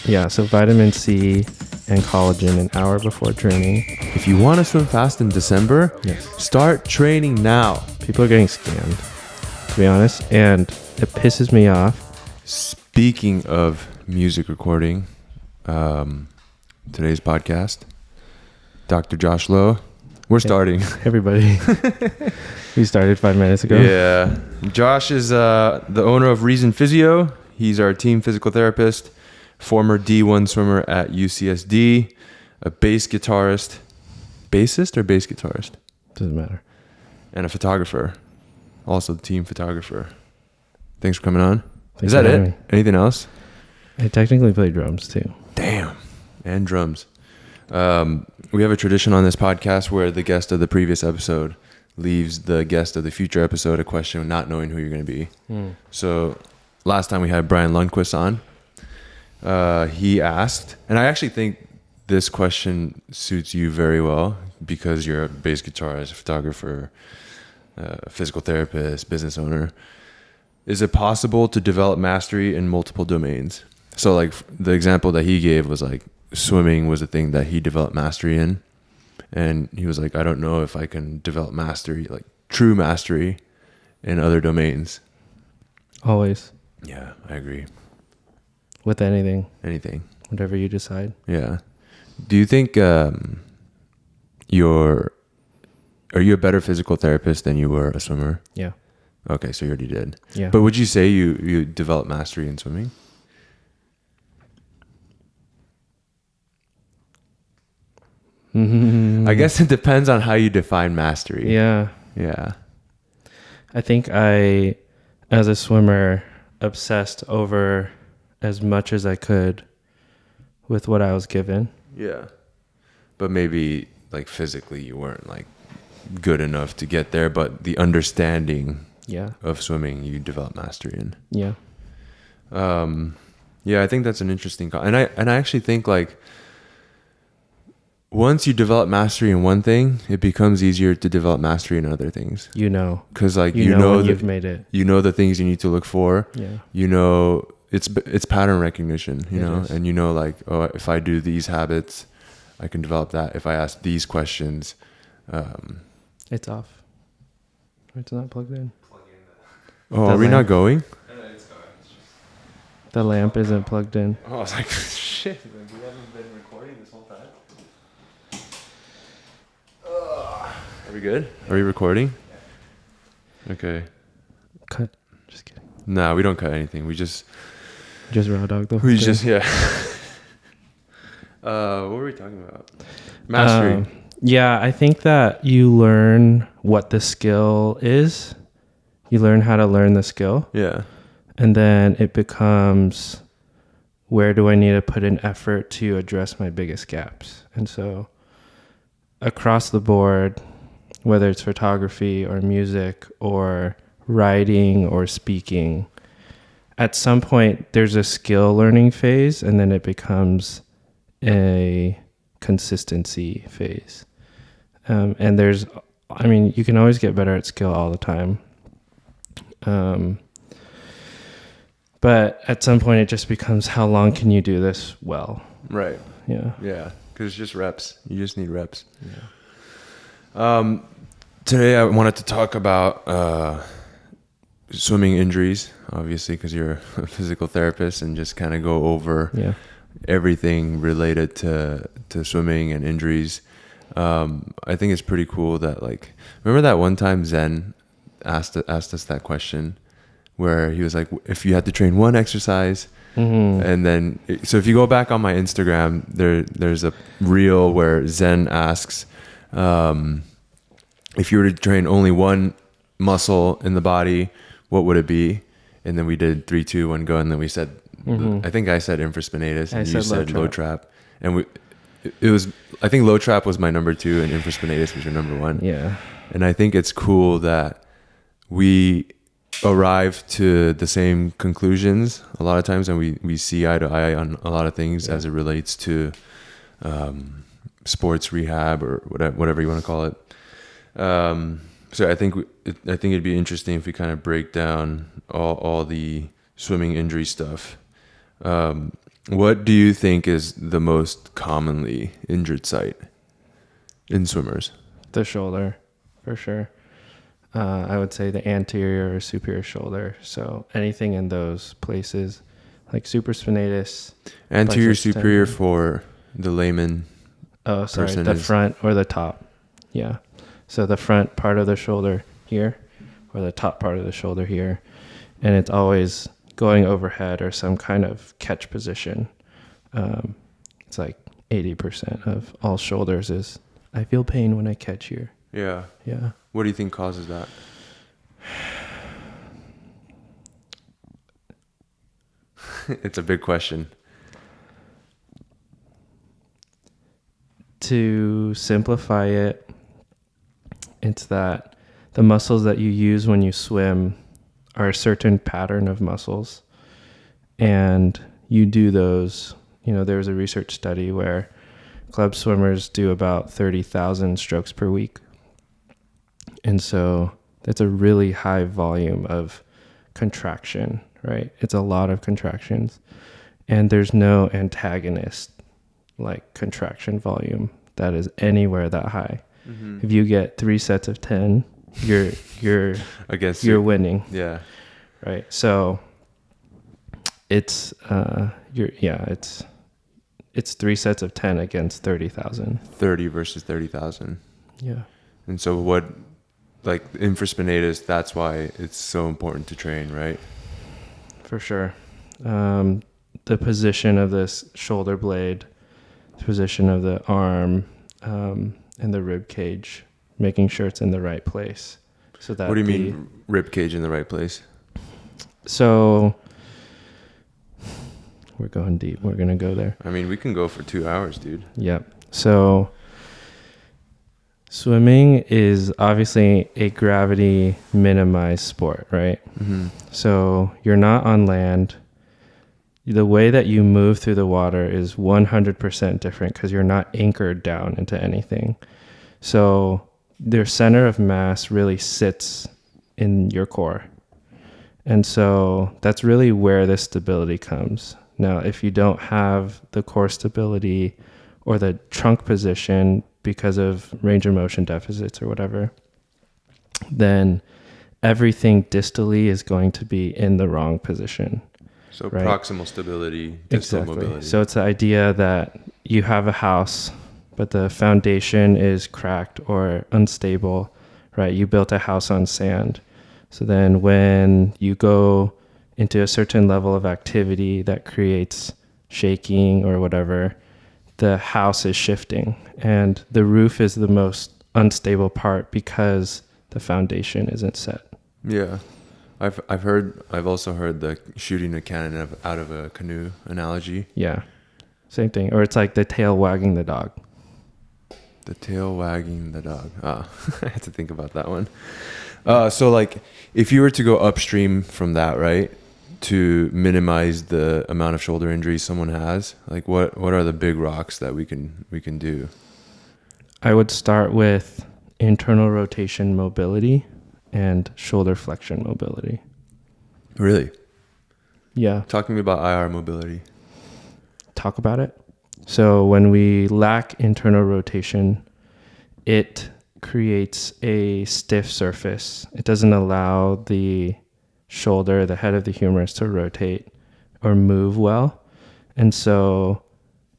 Yeah, so vitamin C and collagen an hour before training. If you want to swim fast in December, Yes. start training now. People are getting scammed, to be honest, and it pisses me off. Speaking of music recording, today's podcast, Dr. Josh Lowe, we're starting. Everybody, we started 5 minutes ago. Yeah. Josh is the owner of Reason Physio. He's our team physical therapist, former D1 swimmer at UCSD, a bass guitarist, bassist or bass guitarist? Doesn't matter. And a photographer, also the team photographer. Thanks for coming on. Thanks Is that for it? having me. Anything else? I technically play drums too. Damn. And drums. We have a tradition on this podcast where the guest of the previous episode leaves the guest of the future episode a question not knowing who you're going to be. So last time we had Brian Lundquist on. He asked, and I actually think this question suits you very well because you're a bass guitarist, a photographer, physical therapist, business owner. Is it possible to develop mastery in multiple domains? So like the example that he gave was like swimming was a thing that he developed mastery in. And he was like, I don't know if I can develop mastery, like true mastery in other domains. Always. Yeah, I agree. With anything. Anything. Whatever you decide. Yeah. Do you think are you a better physical therapist than you were a swimmer? Yeah. Okay, so you already did. Yeah. But would you say you developed mastery in swimming? I guess it depends on how you define mastery. Yeah. Yeah. I think I, as a swimmer, obsessed over as much as I could with what I was given. Yeah. But maybe like physically you weren't like good enough to get there, but the understanding of swimming you develop mastery in. Yeah. Yeah, I think that's an interesting and I actually think like once you develop mastery in one thing, it becomes easier to develop mastery in other things. You know. Cuz like you know when you've made it. You know the things you need to look for. Yeah. You know it's pattern recognition, you know, is. and you know like, oh, if I do these habits, I can develop that. If I ask these questions, it's off. It's not plugged in. oh, are we not going? The lamp isn't plugged in. Oh, I was like, shit, man, we haven't been recording this whole time. Are we good? Are we recording? Okay. Cut. Just kidding. Nah, we don't cut anything. We just raw dog the whole we thing. just yeah. What were we talking about? Mastery. Yeah, I think that you learn what the skill is. You learn how to learn the skill. Yeah. And then it becomes, where do I need to put in effort to address my biggest gaps? And so across the board, whether it's photography or music or writing or speaking, at some point there's a skill learning phase and then it becomes a consistency phase. And you can always get better at skill all the time. But at some point it just becomes, how long can you do this well? Right. Yeah. Yeah. Because it's just reps. You just need reps. Yeah. Today I wanted to talk about swimming injuries, obviously, because you're a physical therapist, and just kind of go over everything related to swimming and injuries. I think it's pretty cool that, like, remember that one time Zen asked us that question where he was like, if you had to train one exercise, and then, so if you go back on my Instagram, there's a reel where Zen asks, if you were to train only one muscle in the body, what would it be? And then we did 3, 2, 1, go. And then we said, I think I said infraspinatus and you said low trap. And it was, I think low trap was my number 2 and infraspinatus was your number 1. Yeah. And I think it's cool that we arrive to the same conclusions a lot of times, and we see eye to eye on a lot of things as it relates to sports rehab or whatever you want to call it. So I think it'd be interesting if we kind of break down all the swimming injury stuff. What do you think is the most commonly injured site in swimmers? The shoulder, for sure. I would say the anterior or superior shoulder. So anything in those places, like supraspinatus. Anterior, biceps superior tendon. for the layman. Oh, sorry, person the is- front or the top. Yeah. So the front part of the shoulder here, or the top part of the shoulder here, and it's always going overhead or some kind of catch position. It's like 80% of all shoulders is, I feel pain when I catch here. Yeah. Yeah. What do you think causes that? It's a big question. To simplify it, it's that the muscles that you use when you swim are a certain pattern of muscles, and you do those. There was a research study where club swimmers do about 30,000 strokes per week, and so that's a really high volume of contraction, right? It's a lot of contractions, and there's no antagonist like contraction volume that is anywhere that high. Mm-hmm. If you get 3 sets of 10, you're I guess you're winning, Yeah. right? So it's it's 3 sets of 10 against 30,000. 30 versus 30,000. Yeah. And so what, like infraspinatus, that's why it's so important to train, right? For sure. The position of this shoulder blade, the position of the arm, and the rib cage, making sure it's in the right place. So that What do you mean rib cage in the right place? So we're going deep. We're going to go there. I mean, we can go for 2 hours, dude. Yep. So swimming is obviously a gravity minimized sport, right? Mm-hmm. So you're not on land. The way that you move through the water is 100% different because you're not anchored down into anything. So their center of mass really sits in your core. And so that's really where the stability comes. Now, if you don't have the core stability or the trunk position because of range of motion deficits or whatever, then everything distally is going to be in the wrong position. So right? proximal stability, distal mobility. So it's the idea that you have a house, but the foundation is cracked or unstable, right? You built a house on sand. So then when you go into a certain level of activity that creates shaking or whatever, the house is shifting, and the roof is the most unstable part because the foundation isn't set. Yeah. I've also heard the shooting a cannon out of a canoe analogy. Yeah. Same thing. Or it's like the tail wagging the dog. The tail wagging the dog. I had to think about that one. So like if you were to go upstream from that, right, to minimize the amount of shoulder injuries someone has, like what are the big rocks that we can do? I would start with internal rotation mobility and shoulder flexion mobility. Really? Yeah. Talk to me about IR mobility. Talk about it. So when we lack internal rotation, it creates a stiff surface. It doesn't allow the shoulder, the head of the humerus, to rotate or move well. And so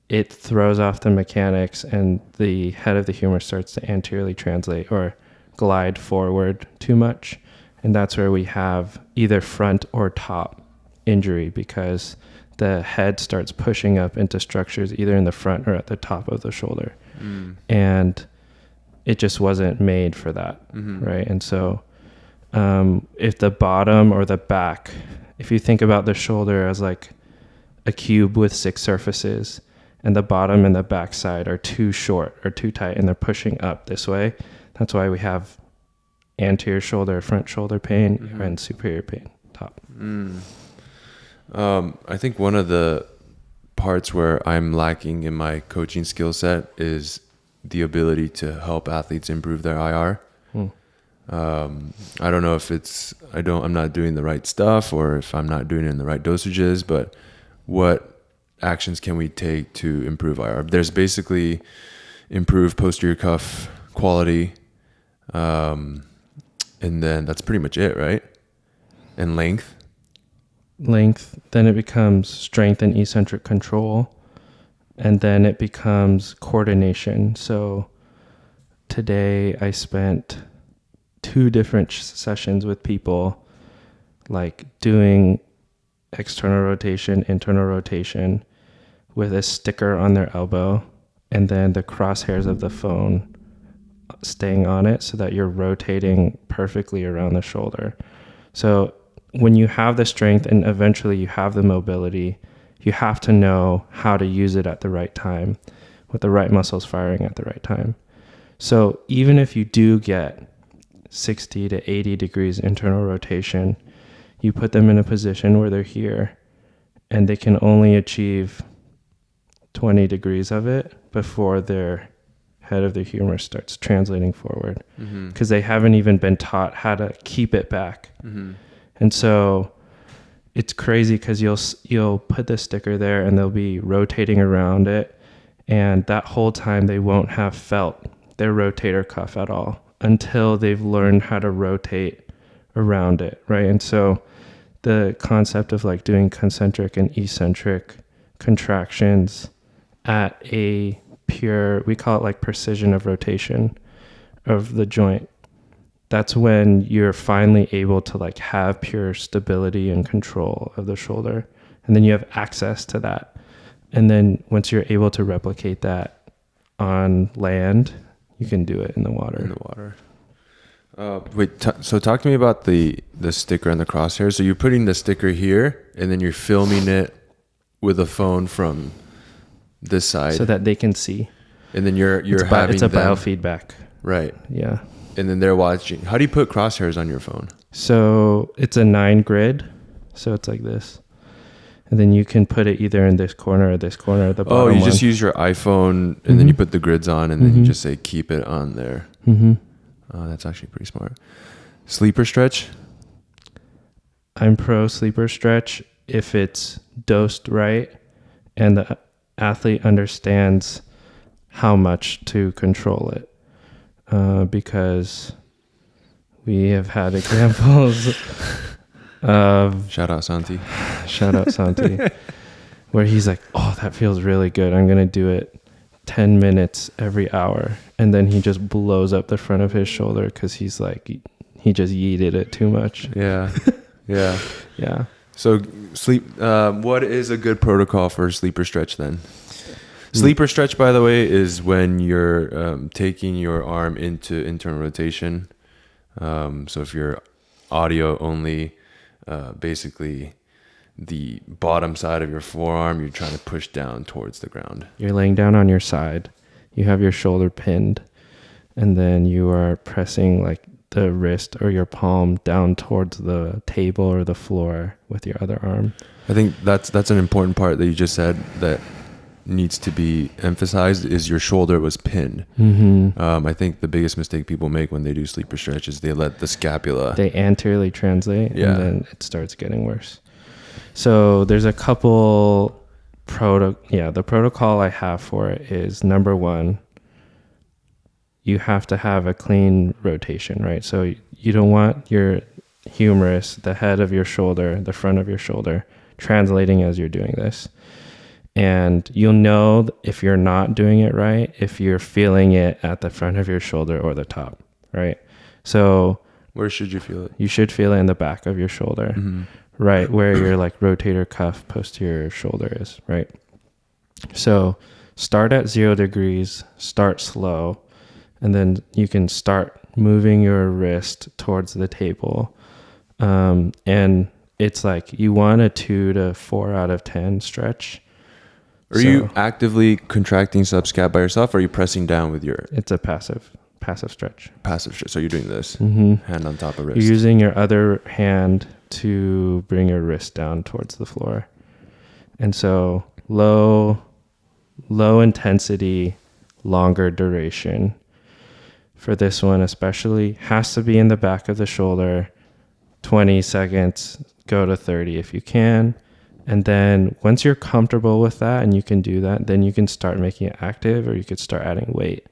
it throws off the mechanics, and the head of the humerus starts to anteriorly translate or glide forward too much. And that's where we have either front or top injury, because the head starts pushing up into structures either in the front or at the top of the shoulder. And it just wasn't made for that. Right. And so if the bottom or the back, if you think about the shoulder as like a cube with 6 surfaces, and the bottom and the back side are too short or too tight and they're pushing up this way, that's why we have anterior shoulder, front shoulder pain, and superior pain, top. I think one of the parts where I'm lacking in my coaching skill set is the ability to help athletes improve their IR. I don't know if I'm not doing the right stuff or if I'm not doing it in the right dosages, but what actions can we take to improve IR? There's basically improved posterior cuff quality, and then that's pretty much it, right? And length. Then it becomes strength and eccentric control, and then it becomes coordination. So today I spent 2 different sessions with people, like doing external rotation, internal rotation with a sticker on their elbow, and then the crosshairs of the phone staying on it so that you're rotating perfectly around the shoulder. So when you have the strength and eventually you have the mobility, you have to know how to use it at the right time with the right muscles firing at the right time. So even if you do get 60 to 80 degrees internal rotation, you put them in a position where they're here and they can only achieve 20 degrees of it before their head of the humerus starts translating forward, because they haven't even been taught how to keep it back. And so it's crazy because you'll put the sticker there and they'll be rotating around it, and that whole time they won't have felt their rotator cuff at all until they've learned how to rotate around it, right? And so the concept of like doing concentric and eccentric contractions at a pure, we call it like precision of rotation of the joint. That's when you're finally able to like have pure stability and control of the shoulder. And then you have access to that. And then once you're able to replicate that on land, you can do it in the water. So talk to me about the sticker and the crosshairs. So you're putting the sticker here and then you're filming it with a phone from this side so that they can see. And then you're it's having them, biofeedback. Right. Yeah. And then they're watching. How do you put crosshairs on your phone? So it's a 9 grid. So it's like this. And then you can put it either in this corner or this corner, the bottom one. just use your iPhone and then you put the grids on and then you just say keep it on there. Oh, that's actually pretty smart. Sleeper stretch? I'm pro sleeper stretch if it's dosed right and the athlete understands how much to control it. Because we have had examples of... Shout out Santi, where he's like, oh, that feels really good. I'm going to do it 10 minutes every hour. And then he just blows up the front of his shoulder because he's like, he just yeeted it too much. Yeah. Yeah. Yeah. So what is a good protocol for sleeper stretch then? Sleeper stretch, by the way, is when you're taking your arm into internal rotation. So if you're audio only, basically the bottom side of your forearm, you're trying to push down towards the ground. You're laying down on your side. You have your shoulder pinned, and then you are pressing like the wrist or your palm down towards the table or the floor with your other arm. I think that's an important part that you just said that needs to be emphasized is your shoulder was pinned. I think the biggest mistake people make when they do sleeper stretch is they let the scapula... They anteriorly translate, and then it starts getting worse. So there's a couple... the protocol I have for it is, number 1, you have to have a clean rotation, right? So you don't want your humerus, the head of your shoulder, the front of your shoulder, translating as you're doing this. And you'll know if you're not doing it right if you're feeling it at the front of your shoulder or the top, right? So where should you feel it? You should feel it in the back of your shoulder, right where your like rotator cuff posterior shoulder is, right? So start at 0 degrees, start slow, and then you can start moving your wrist towards the table. And it's like you want a 2 to 4 out of 10 stretch. Are you actively contracting subscap by yourself, or are you pressing down with your... It's a passive stretch. Passive stretch. So you're doing this, hand on top of wrist. You're using your other hand to bring your wrist down towards the floor. And so low intensity, longer duration. For this one especially, has to be in the back of the shoulder, 20 seconds, go to 30 if you can. And then once you're comfortable with that and you can do that, then you can start making it active, or you could start adding weight.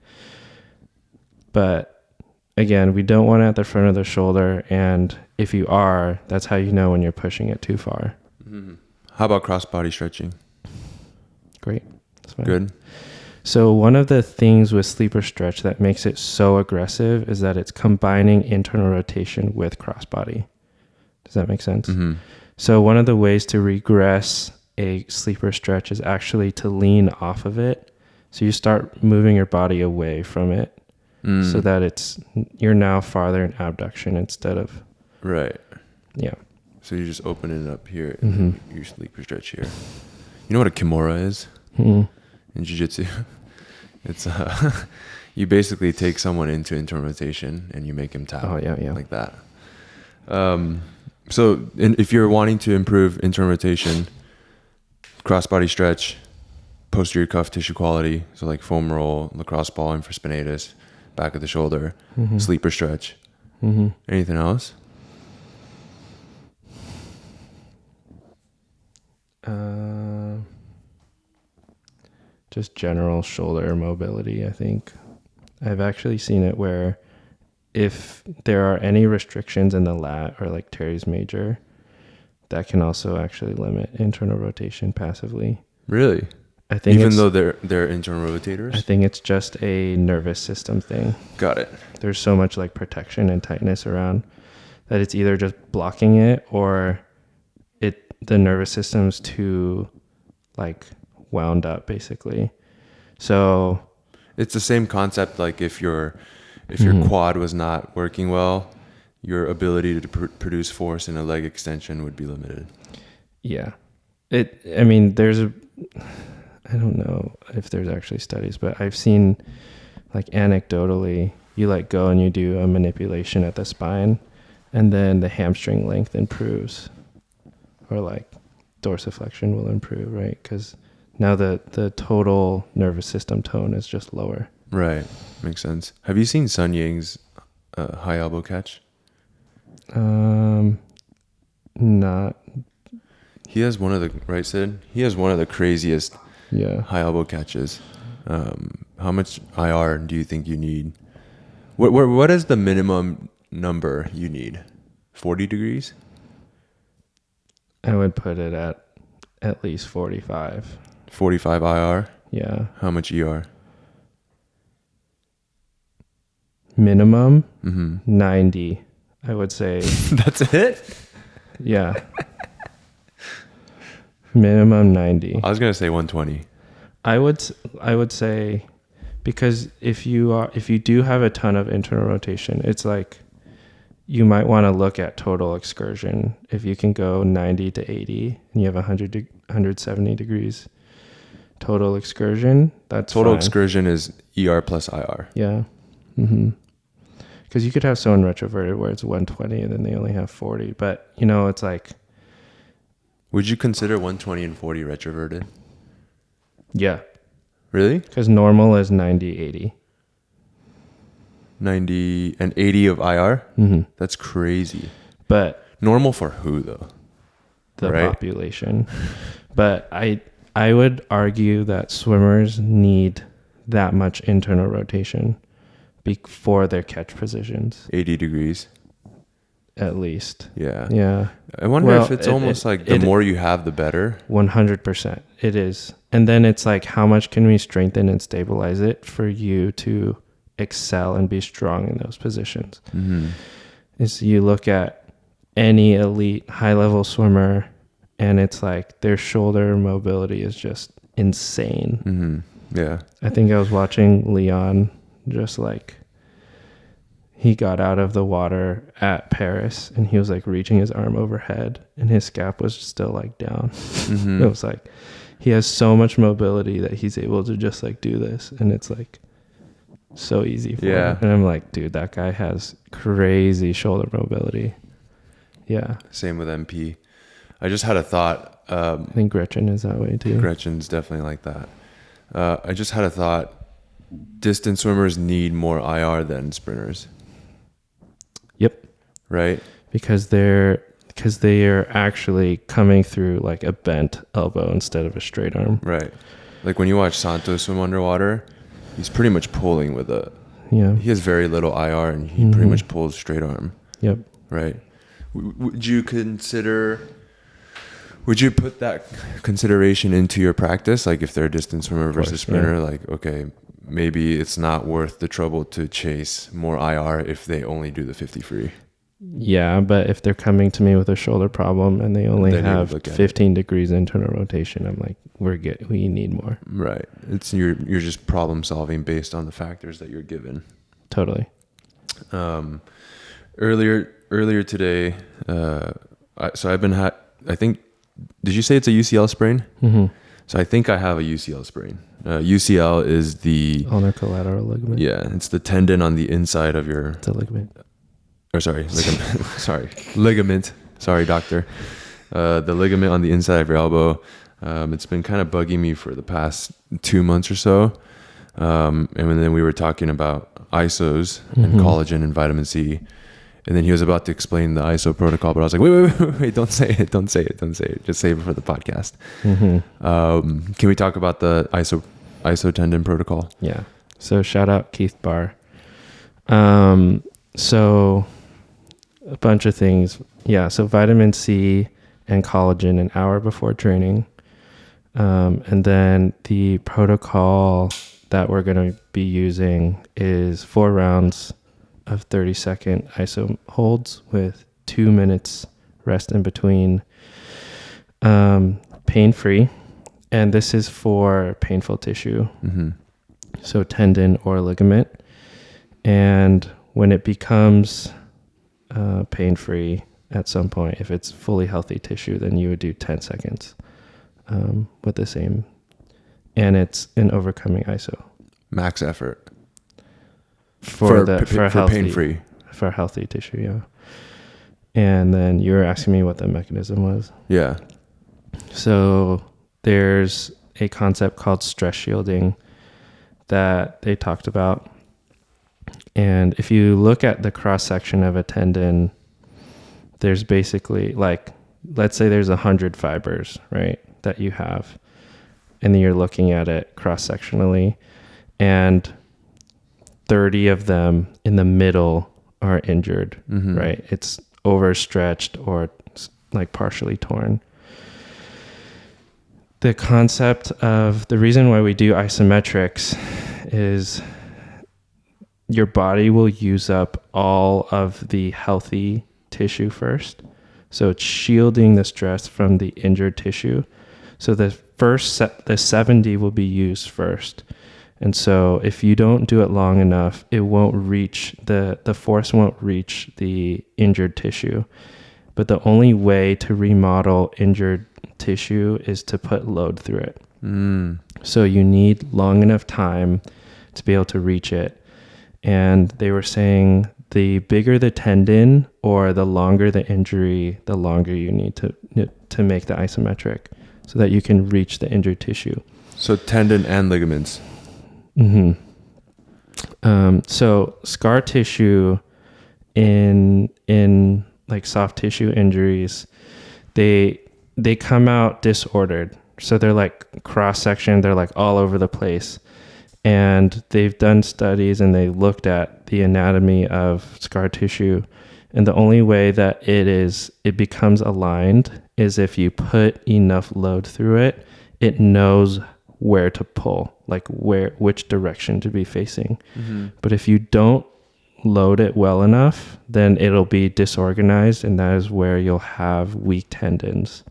But again, we don't want it at the front of the shoulder. And if you are, that's how you know when you're pushing it too far. Mm-hmm. How about cross-body stretching? Great. That's fine. Good. So one of the things with sleeper stretch that makes it so aggressive is that it's combining internal rotation with crossbody. Does that make sense? Mm-hmm. So one of the ways to regress a sleeper stretch is actually to lean off of it. So you start moving your body away from it so that you're now farther in abduction instead of... Right. Yeah. So you're just opening it up here and you sleeper stretch here. You know what a kimura is? Mm-hmm. In jiu-jitsu? It's you basically take someone into internal rotation and you make him tap. Oh, yeah. Like that. So if you're wanting to improve internal rotation, cross-body stretch, posterior cuff tissue quality, so like foam roll, lacrosse ball, infraspinatus, back of the shoulder, sleeper stretch. Mm-hmm. Anything else? Just general shoulder mobility, I think. I've actually seen it where if there are any restrictions in the lat or like teres major, that can also actually limit internal rotation passively. Really? I think even though they're internal rotators? I think it's just a nervous system thing. Got it. There's so much like protection and tightness around that it's either just blocking it or the nervous system's too like wound up basically. So it's the same concept. Like if your quad was not working well, your ability to produce force in a leg extension would be limited. Yeah. I mean, I don't know if there's actually studies, but I've seen like anecdotally, you like go and you do a manipulation at the spine and then the hamstring length improves, or like dorsiflexion will improve, right? Because now the total nervous system tone is just lower. Right. Makes sense. Have you seen Sun Ying's high elbow catch? Not. He has one of the, right, Sid? He has one of the craziest high elbow catches. How much IR do you think you need? What is the minimum number you need? 40 degrees? I would put it at least 45. 45 IR? Yeah. How much ER? Minimum 90, I would say. That's it? Yeah. Minimum 90. I was going to say 120. I would say, because if you do have a ton of internal rotation, it's like you might want to look at total excursion. If you can go 90 to 80 and you have 170 degrees total excursion, that's total fine. Excursion is ER plus IR. Yeah. Because you could have someone retroverted where it's 120 and then they only have 40. But, it's like... Would you consider 120 and 40 retroverted? Yeah. Really? Because normal is 90, 80. 90 and 80 of IR? Mm-hmm. That's crazy. But... Normal for who, though? The right? Population. But I would argue that swimmers need that much internal rotation before their catch positions. 80 degrees. At least. Yeah. Yeah. I wonder if it's almost like the more you have, the better. 100%. It is. And then it's like, how much can we strengthen and stabilize it for you to excel and be strong in those positions? Mm-hmm. Is you look at any elite high-level swimmer and it's like their shoulder mobility is just insane. Mm-hmm. Yeah. I think I was watching Leon, just like he got out of the water at Paris and he was like reaching his arm overhead and his scap was still like down. Mm-hmm. It was like he has so much mobility that he's able to just like do this, and it's like so easy for him. And I'm like, dude, that guy has crazy shoulder mobility. Yeah. Same with MP. I just had a thought. I think Gretchen is that way too. Gretchen's definitely like that. I just had a thought. Distance swimmers need more IR than sprinters. Yep. Right? Because they're because they are actually coming through like a bent elbow instead of a straight arm. Right. Like when you watch Santos swim underwater, he's pretty much pulling with Yeah. he has very little IR and he pretty much pulls straight arm. Yep. Right. Would you put that consideration into your practice? Like if they're a distance swimmer versus sprinter, like, okay, maybe it's not worth the trouble to chase more IR if they only do the 50 free. Yeah, but if they're coming to me with a shoulder problem and they only have 15 degrees internal rotation, I'm like, we need more. Right. It's you're just problem solving based on the factors that you're given. Totally. Earlier today, so I've been I think, did you say it's a UCL sprain? Mm-hmm. So I think I have a UCL sprain. UCL is the ulnar collateral ligament. Yeah, it's the tendon on the inside of your. It's a ligament. Or sorry, ligament. Ligament. Sorry, doctor. The ligament on the inside of your elbow. It's been kind of bugging me for the past 2 months or so. And then we were talking about ISOs and collagen and vitamin C. And then he was about to explain the ISO protocol, but I was like, wait, don't say it. Just save it for the podcast. Mm-hmm. Can we talk about the ISO tendon protocol? Yeah. So shout out Keith Barr. So a bunch of things. Yeah. So vitamin C and collagen an hour before training. And then the protocol that we're going to be using is 4 rounds of 30-second ISO holds with 2 minutes rest in between, pain-free. And this is for painful tissue, so tendon or ligament. And when it becomes pain-free at some point, if it's fully healthy tissue, then you would do 10 seconds with the same. And it's an overcoming ISO. Max effort. For healthy, pain-free. For healthy tissue, yeah. And then you were asking me what the mechanism was. Yeah. So there's a concept called stress shielding that they talked about. And if you look at the cross-section of a tendon, there's basically like, let's say there's 100 fibers, right, that you have. And then you're looking at it cross-sectionally. And 30 of them in the middle are injured, right? It's overstretched or like partially torn. The concept of the reason why we do isometrics is your body will use up all of the healthy tissue first. So it's shielding the stress from the injured tissue. So the 70 will be used first. And so if you don't do it long enough, it won't reach, the force won't reach the injured tissue. But the only way to remodel injured tissue is to put load through it. So you need long enough time to be able to reach it. And they were saying the bigger the tendon or the longer the injury, the longer you need to make the isometric so that you can reach the injured tissue. So tendon and ligaments. So scar tissue in like soft tissue injuries, they come out disordered. So they're like cross section, they're like all over the place. And they've done studies and they looked at the anatomy of scar tissue. And the only way that it becomes aligned is if you put enough load through it, it knows where to pull, like which direction to be facing. But if you don't load it well enough, then it'll be disorganized, and that is where you'll have weak tendons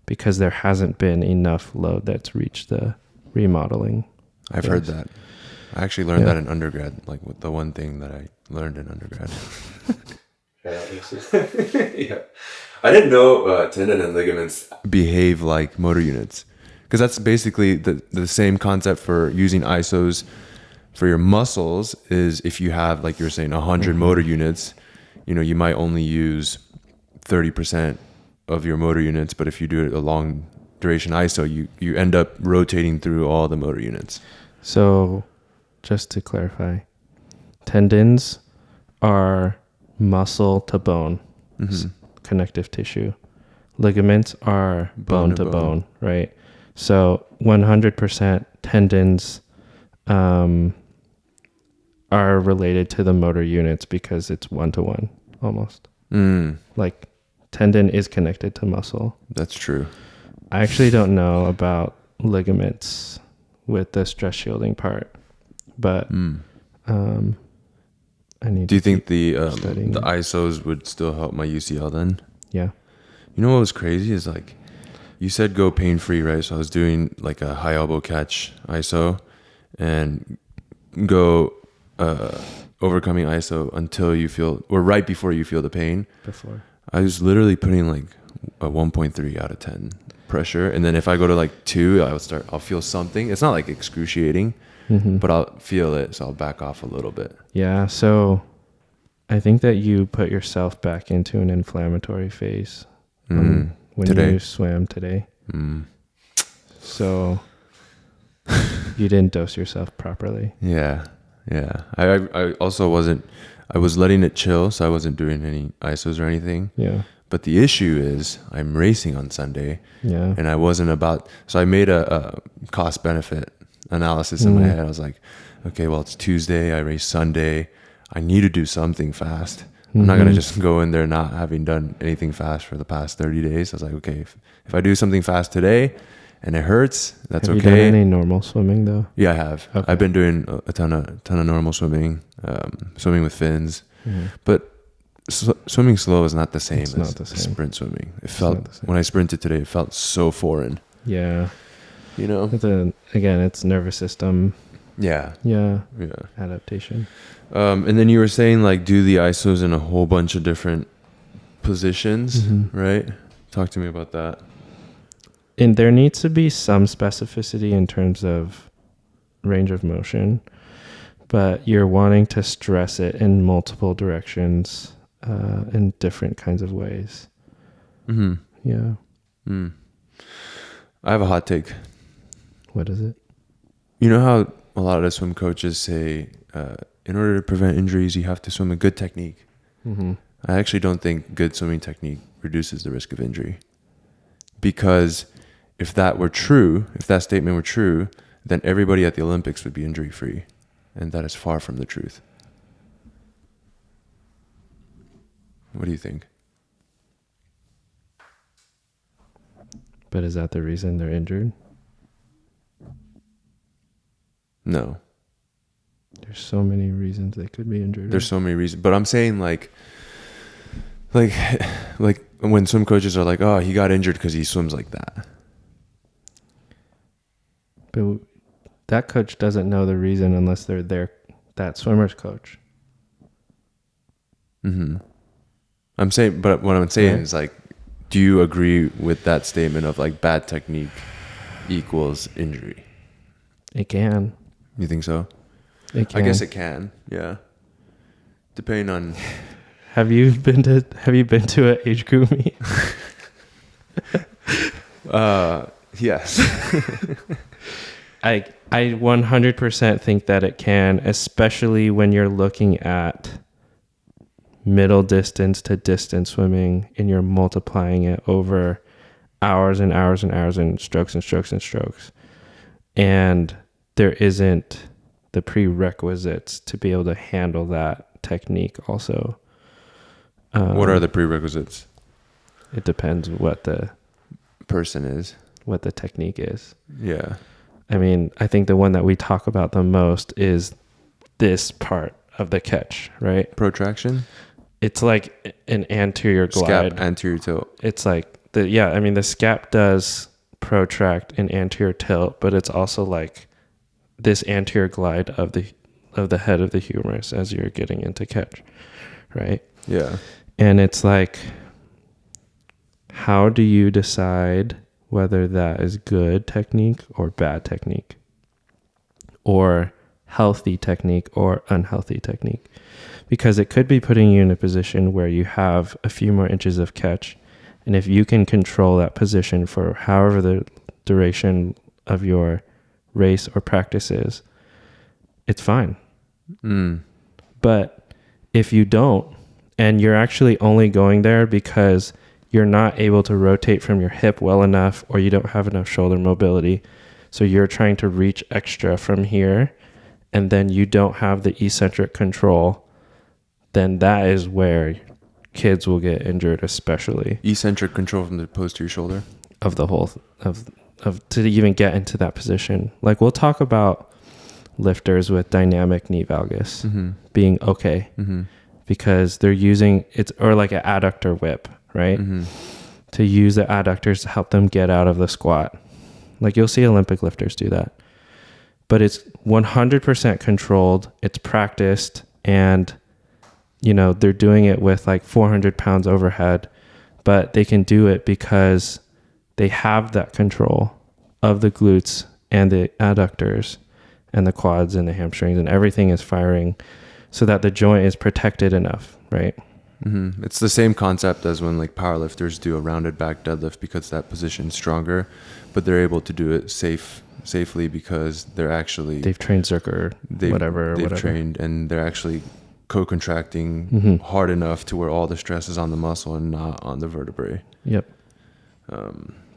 because there hasn't been enough load that's reached the remodeling. I've heard that. I actually learned that in undergrad, like with the one thing that I learned in undergrad. Yeah. I didn't know tendon and ligaments behave like motor units. Because that's basically the same concept for using ISOs for your muscles is if you have, like you're saying, 100 motor units, you might only use 30% of your motor units. But if you do it a long duration ISO, you end up rotating through all the motor units. So just to clarify, tendons are muscle to bone. connective tissue. Ligaments are bone to bone, right? So 100% tendons are related to the motor units because it's 1-to-1 almost. Like tendon is connected to muscle. That's true. I actually don't know about ligaments with the stress shielding part, but I need. Do you think the studying ISOs would still help my UCL then? Yeah. You know what was crazy is like you said go pain free, right? So I was doing like a high elbow catch ISO and go overcoming ISO until you feel, or right before you feel the pain. Before. I was literally putting like a 1.3 out of 10 pressure, and then if I go to like 2, I'll feel something. It's not like excruciating, but I'll feel it, so I'll back off a little bit. Yeah, so I think that you put yourself back into an inflammatory phase when today. you swam today. So you didn't dose yourself properly. Yeah. I also I was letting it chill, so I wasn't doing any ISOs or anything. Yeah. But the issue is I'm racing on Sunday. Yeah. And I wasn't so I made a cost benefit analysis in my head. I was like, okay, well, it's Tuesday. I race Sunday. I need to do something fast. I'm not going to just go in there not having done anything fast for the past 30 days. I was like, okay, if I do something fast today and it hurts, that's have okay. Have you done any normal swimming though? Yeah, I have. Okay. I've been doing a ton of normal swimming, swimming with fins, but swimming slow is not the same as sprint swimming. It felt, when I sprinted today, it felt so foreign. Yeah. You know? It's nervous system. Yeah. Adaptation. And then you were saying like do the ISOs in a whole bunch of different positions, right? Talk to me about that. And there needs to be some specificity in terms of range of motion, but you're wanting to stress it in multiple directions, in different kinds of ways. Yeah. I have a hot take. What is it? You know how a lot of the swim coaches say, in order to prevent injuries, you have to swim a good technique. I actually don't think good swimming technique reduces the risk of injury. Because if that were true, if that statement were true, then everybody at the Olympics would be injury free. And that is far from the truth. What do you think? But is that the reason they're injured? No. There's so many reasons they could be injured. There's so many reasons. But I'm saying like when swim coaches are like, oh, he got injured because he swims like that. But that coach doesn't know the reason unless they're that swimmer's coach. I'm saying, but what I'm saying is like, do you agree with that statement of like bad technique equals injury? It can. You think so? It can. I guess it can. Yeah. Depending on. Have you been to an age group meet? Yes. I 100% think that it can, especially when you're looking at middle distance to distance swimming and you're multiplying it over hours and hours and hours and strokes and strokes and strokes. And there isn't the prerequisites to be able to handle that technique also. What are the prerequisites? It depends what the person is. What the technique is. Yeah. I mean, I think the one that we talk about the most is this part of the catch, right? Protraction? It's like an anterior glide. Scap, anterior tilt. It's like the scap does protract an anterior tilt, but it's also like this anterior glide of the head of the humerus as you're getting into catch, right? Yeah. And it's like, how do you decide whether that is good technique or bad technique, or healthy technique or unhealthy technique? Because it could be putting you in a position where you have a few more inches of catch, and if you can control that position for however the duration of your race or practice is, it's fine. But if you don't, And you're actually only going there because you're not able to rotate from your hip well enough, or you don't have enough shoulder mobility. So you're trying to reach extra from here, and then you don't have the eccentric control. Then that is where kids will get injured, especially Eccentric control from the posterior shoulder. of the whole of to even get into that position. Like, we'll talk about lifters with dynamic knee valgus Mm-hmm. being okay Mm-hmm. because they're using it's, or like an adductor whip, right? Mm-hmm. To use the adductors to help them get out of the squat. Like, you'll see Olympic lifters do that, but it's 100% controlled. It's practiced, and you know, they're doing it with like 400 pounds overhead, but they can do it because they have that control of the glutes and the adductors and the quads and the hamstrings, and everything is firing so that the joint is protected enough, right? Mm-hmm. It's the same concept as when like powerlifters do a rounded back deadlift because that position's stronger, but they're able to do it safely because they're actually They've trained Zerker, whatever. They've trained, and they're actually co-contracting Mm-hmm. hard enough to where all the stress is on the muscle and not on the vertebrae. Yep.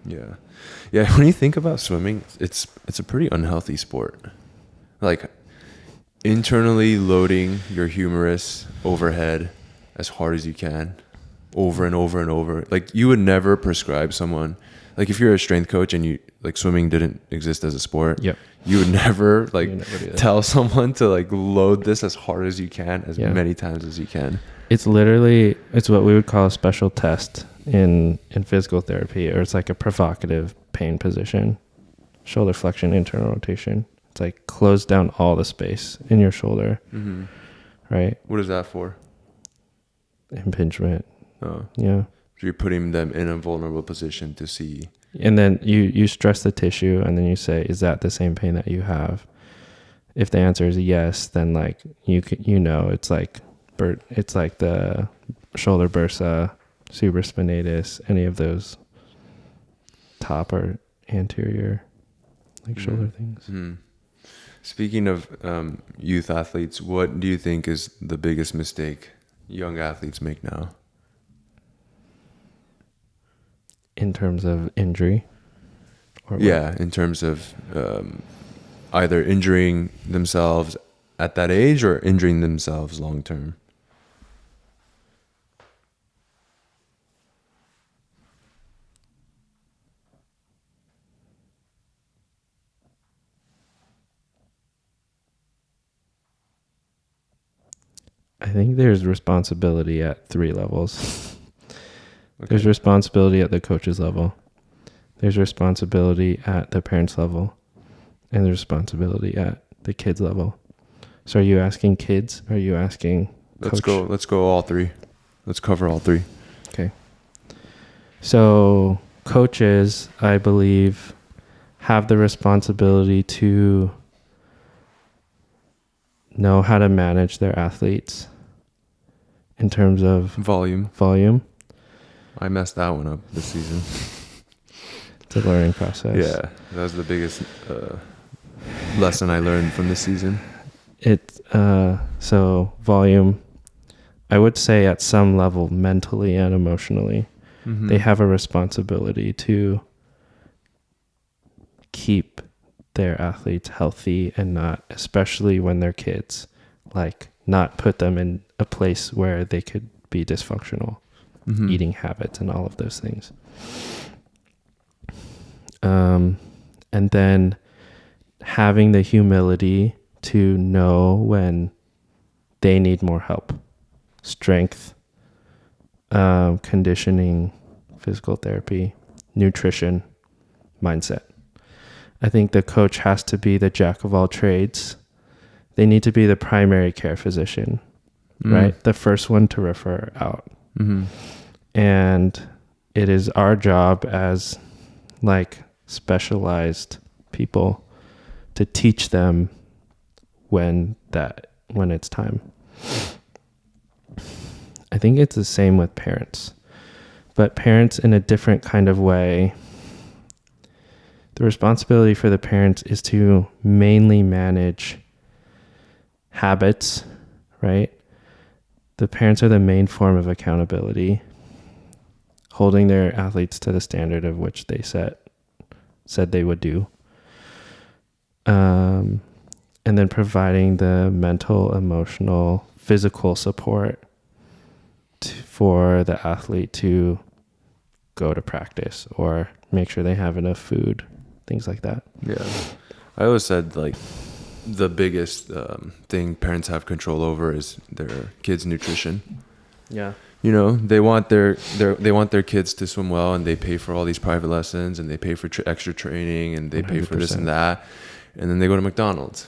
Yeah. When you think about swimming, it's a pretty unhealthy sport. Like, internally loading your humerus overhead as hard as you can, over and over and over. Like, you would never prescribe someone, like if you're a strength coach and you like swimming didn't exist as a sport, Yep. you would never like You would never do that. tell someone to like load this as hard as you can, as Yeah. many times as you can. It's literally, it's what we would call a special test in physical therapy, or it's like a provocative pain position. Shoulder flexion, internal rotation. It's like close down all the space in your shoulder, Mm-hmm. right? What is that for? Impingement. Oh, Yeah. so you're putting them in a vulnerable position to see. And then you stress the tissue, and then you say, is that the same pain that you have? If the answer is yes, then like you know, it's like the shoulder bursa, supraspinatus, any of those top or anterior like shoulder things. Mm-hmm. Speaking of youth athletes, what do you think is the biggest mistake young athletes make now? In terms of injury? Or what? Yeah, in terms of either injuring themselves at that age or injuring themselves long term. I think there's responsibility at 3 levels. Okay. There's responsibility at the coach's level. There's responsibility at the parents' level. And there's responsibility at the kids' level. So are you asking kids? Or are you asking coach? Let's go all 3. Let's cover all 3. Okay. So coaches, I believe, have the responsibility to know how to manage their athletes in terms of Volume. I messed that one up this season. It's a learning process. Yeah, that was the biggest lesson I learned from this season. So volume, I would say at some level, mentally and emotionally, Mm-hmm. they have a responsibility to keep their athletes healthy and not, especially when they're kids, like not put them in a place where they could be dysfunctional, Mm-hmm. eating habits and all of those things. And then having the humility to know when they need more help, strength, conditioning, physical therapy, nutrition, mindset. I think the coach has to be the jack of all trades. They need to be the primary care physician, right? The first one to refer out. Mm-hmm. And it is our job as like specialized people to teach them when it's time. I think it's the same with parents, but parents in a different kind of way. The responsibility for the parents is to mainly manage habits, right? the parents are the main form of accountability, holding their athletes to the standard of which they said they would do. And then providing the mental, emotional, physical support for the athlete to go to practice or make sure they have enough food, things like that. Yeah. I always said, like, the biggest thing parents have control over is their kids' nutrition. Yeah. You know, they want their kids to swim well, and they pay for all these private lessons, and they pay for extra training, and they pay for this 100%. and that, and then they go to McDonald's.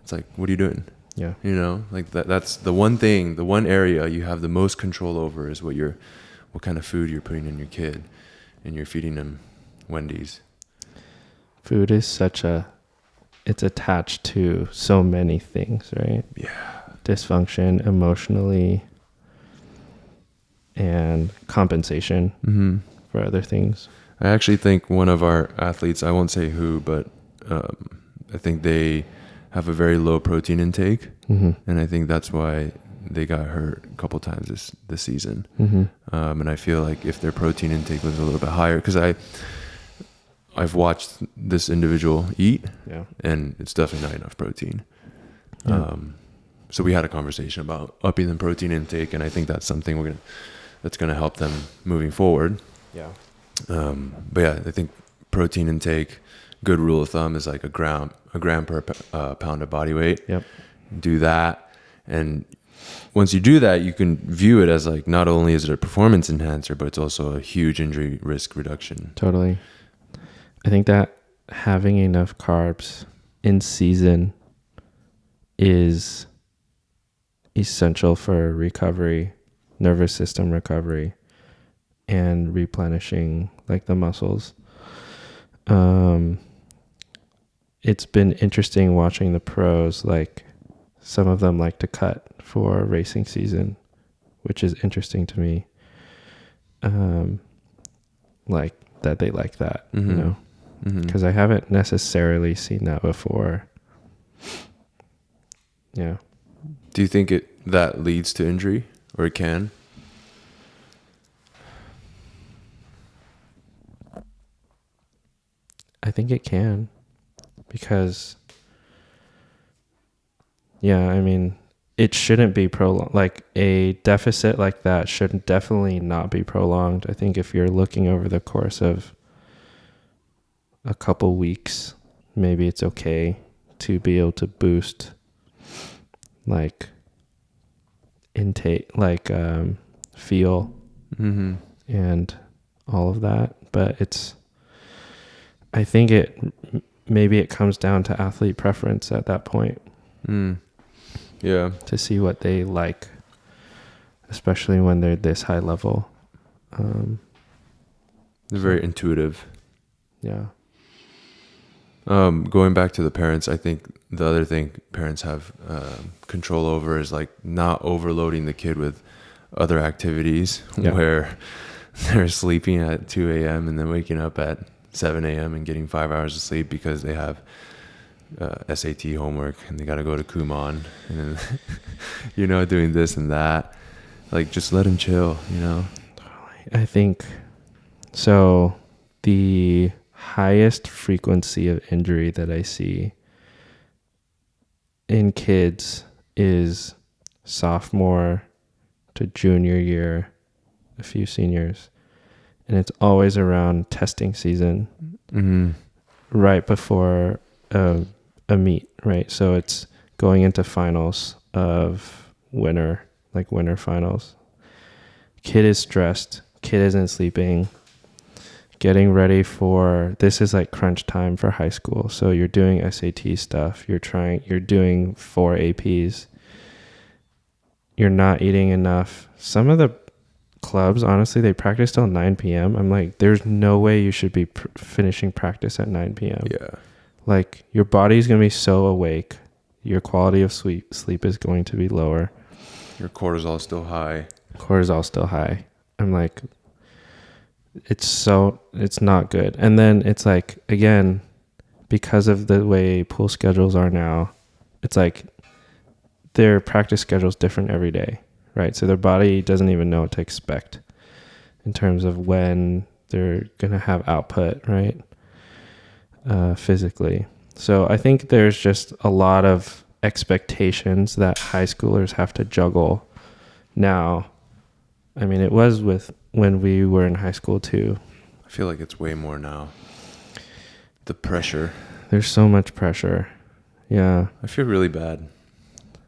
It's like, what are you doing? Yeah. You know, like that's the one thing, the one area you have the most control over is what kind of food you're putting in your kid, and you're feeding them Wendy's. Food is it's attached to so many things, right? Yeah. Dysfunction emotionally and compensation for other things. I actually think one of our athletes, I won't say who, but I think they have a very low protein intake, and I think that's why they got hurt a couple times this season. And I feel like if their protein intake was a little bit higher, because I've watched this individual eat, and it's definitely not enough protein. Yeah. So we had a conversation about upping the protein intake, and I think that's something that's gonna help them moving forward. Yeah. But yeah, I think protein intake, good rule of thumb is like a gram per pound of body weight. Yep. Do that, and once you do that, you can view it as like, not only is it a performance enhancer, but it's also a huge injury risk reduction. Totally. I think that having enough carbs in season is essential for recovery, nervous system recovery, and replenishing like the muscles. It's been interesting watching the pros, like some of them like to cut for racing season, which is interesting to me. Like that they like that, you know, because I haven't necessarily seen that before. Yeah. Do you think that leads to injury, or it can? I think it can, because I mean, it shouldn't be prolonged. Like a deficit like that should definitely not be prolonged. I think if you're looking over the course of a couple weeks, maybe it's okay to be able to boost like intake, like feel and all of that. But I think maybe it comes down to athlete preference at that point. Yeah. To see what they like, especially when they're this high level. They're very intuitive. Yeah. Going back to the parents, I think the other thing parents have control over is like not overloading the kid with other activities where they're sleeping at 2 a.m. and then waking up at 7 a.m. and getting 5 hours of sleep because they have SAT homework and they got to go to Kumon and then, doing this and that. Like, just let them chill, I think so. The highest frequency of injury that I see in kids is sophomore to junior year, a few seniors, and it's always around testing season, right before a meet, right? So it's going into finals of winter finals. Kid is stressed, kid isn't sleeping, getting ready for, this is like crunch time for high school. So you're doing SAT stuff, you're doing 4 APs, you're not eating enough. Some of the clubs, honestly, they practice till 9 p.m. I'm like, there's no way you should be finishing practice at 9 p.m. Yeah. Like, your body's going to be so awake. Your quality of sleep is going to be lower. Your cortisol is still high. I'm like, it's not good. And then it's like, again, because of the way pool schedules are now, it's like their practice schedule is different every day, right? So their body doesn't even know what to expect in terms of when they're going to have output, right? Physically. So I think there's just a lot of expectations that high schoolers have to juggle now. I mean, it was with when we were in high school too. I feel like it's way more now. The pressure. There's so much pressure. Yeah. I feel really bad.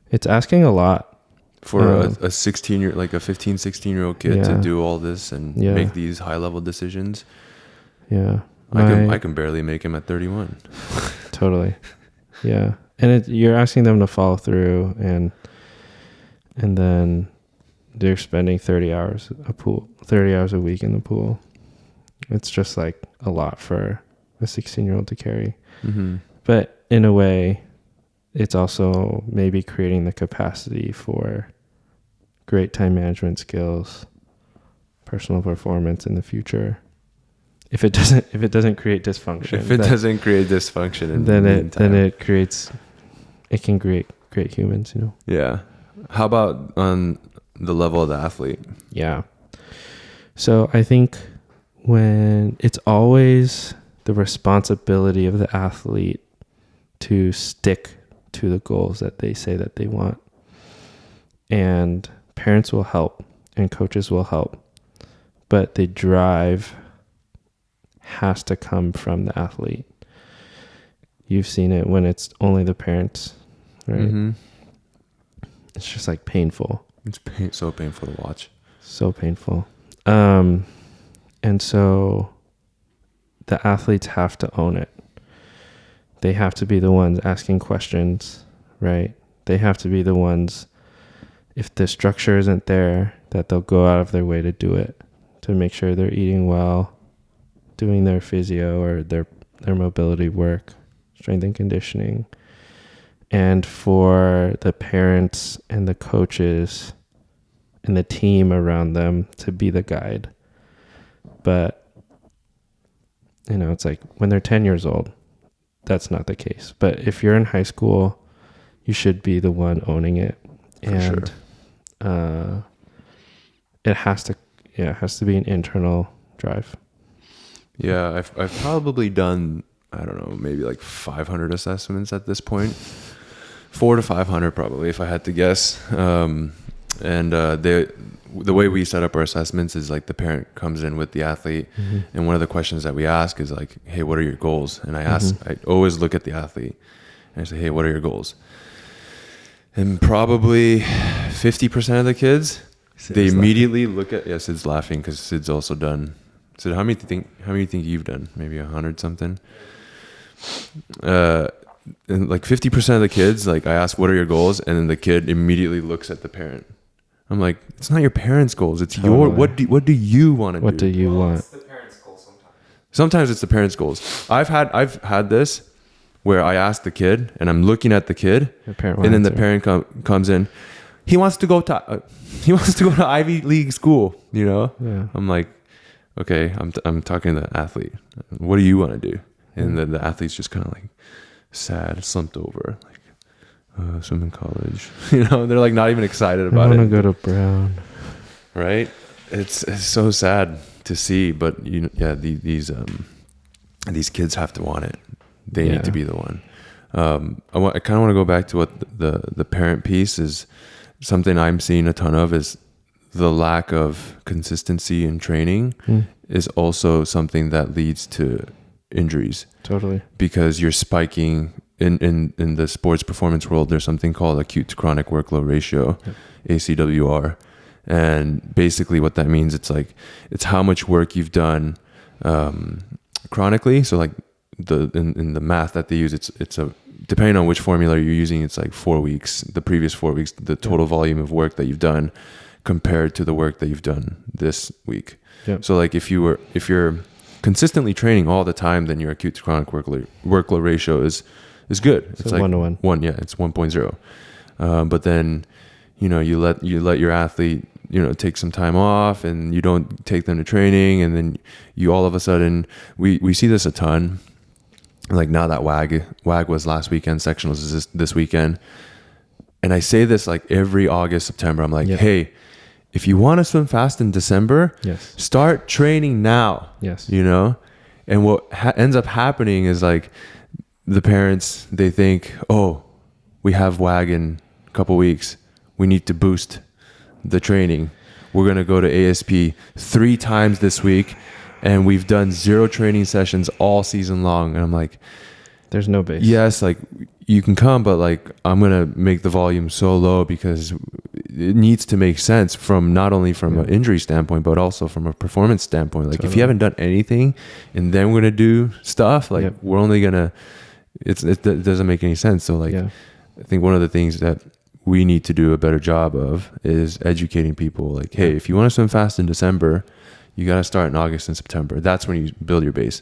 It's asking a lot. For a 16 like a 15, 16-year-old kid to do all this and make these high-level decisions. Yeah. I can barely make him at 31. Totally. Yeah. And you're asking them to follow through and then they're spending 30 hours a week in the pool. It's just like a lot for a 16-year-old to carry. Mm-hmm. But in a way, it's also maybe creating the capacity for great time management skills, personal performance in the future. If it doesn't create dysfunction. Then it can create great humans, you know. Yeah. How about on the level of the athlete? Yeah. So I think when it's always the responsibility of the athlete to stick to the goals that they say that they want. And parents will help and coaches will help. But the drive has to come from the athlete. You've seen it when it's only the parents, right? Mm-hmm. It's just like painful. It's so painful to watch. So painful. And so the athletes have to own it. They have to be the ones asking questions, right? They have to be the ones, if the structure isn't there, that they'll go out of their way to do it, to make sure they're eating well, doing their physio or their mobility work, strength and conditioning. And for the parents and the coaches and the team around them to be the guide. But, you know, it's like when they're 10 years old, that's not the case. But if you're in high school, you should be the one owning it. And it has to be an internal drive. Yeah, I've probably done, I don't know, maybe like 500 assessments at this point. 400 to 500 probably, if I had to guess. The way we set up our assessments is like the parent comes in with the athlete, mm-hmm. and one of the questions that we ask is like, hey, what are your goals? And I always look at the athlete and I say, hey, what are your goals? And probably 50% of the kids, they immediately look at, Sid's laughing because Sid's also done. Sid, how many think you've done? Maybe 100 something? And like 50% of the kids, like I ask, what are your goals? And then the kid immediately looks at the parent. I'm like, it's not your parents' goals. It's your, what do you want to do? What do you want? It's the parents' goals sometimes. Sometimes it's the parents' goals. I've had this where I ask the kid and I'm looking at the kid and then the parent comes in. He wants to go to Ivy League school, you know? Yeah. I'm like, okay, I'm talking to the athlete. What do you want to do? And the athlete's just kind of like sad, slumped over, like, swim in college. You know, they're like not even excited about it. I want to go to Brown. Right? It's so sad to see, but these kids have to want it. They need to be the one. I kind of want to go back to what the parent piece is. Something I'm seeing a ton of is the lack of consistency in training is also something that leads to injuries. Totally. Because you're spiking in the sports performance world, there's something called acute to chronic workload ratio, ACWR. And basically what that means, it's how much work you've done chronically. So like in the math that they use, it's a depending on which formula you're using, it's like 4 weeks, the previous 4 weeks, the total volume of work that you've done compared to the work that you've done this week. Yep. So like if you're consistently training all the time, then your acute to chronic workload ratio is good. So it's like 1-to-1. 1, yeah, it's 1.0. But then, you know, you let your athlete, you know, take some time off and you don't take them to training, and then you all of a sudden, we see this a ton. Like now that WAG was last weekend, sectionals is this weekend. and I say this like every August, September. I'm like, Yep. hey, if you want to swim fast in December, Yes. start training now. Yes. You know, and what ends up happening is like the parents, they think, oh, we have WAG in a couple weeks. We need to boost the training. We're going to go to ASP 3 times this week, and we've done 0 training sessions all season long. And I'm like, There's no base. yes, like you can come, but like I'm going to make the volume so low because it needs to make sense from not only from an injury standpoint, but also from a performance standpoint. Like if you haven't done anything and then we're going to do stuff, like we're only going to, it doesn't make any sense. So like, I think one of the things that we need to do a better job of is educating people like, hey, if you want to swim fast in December, you got to start in August and September. That's when you build your base.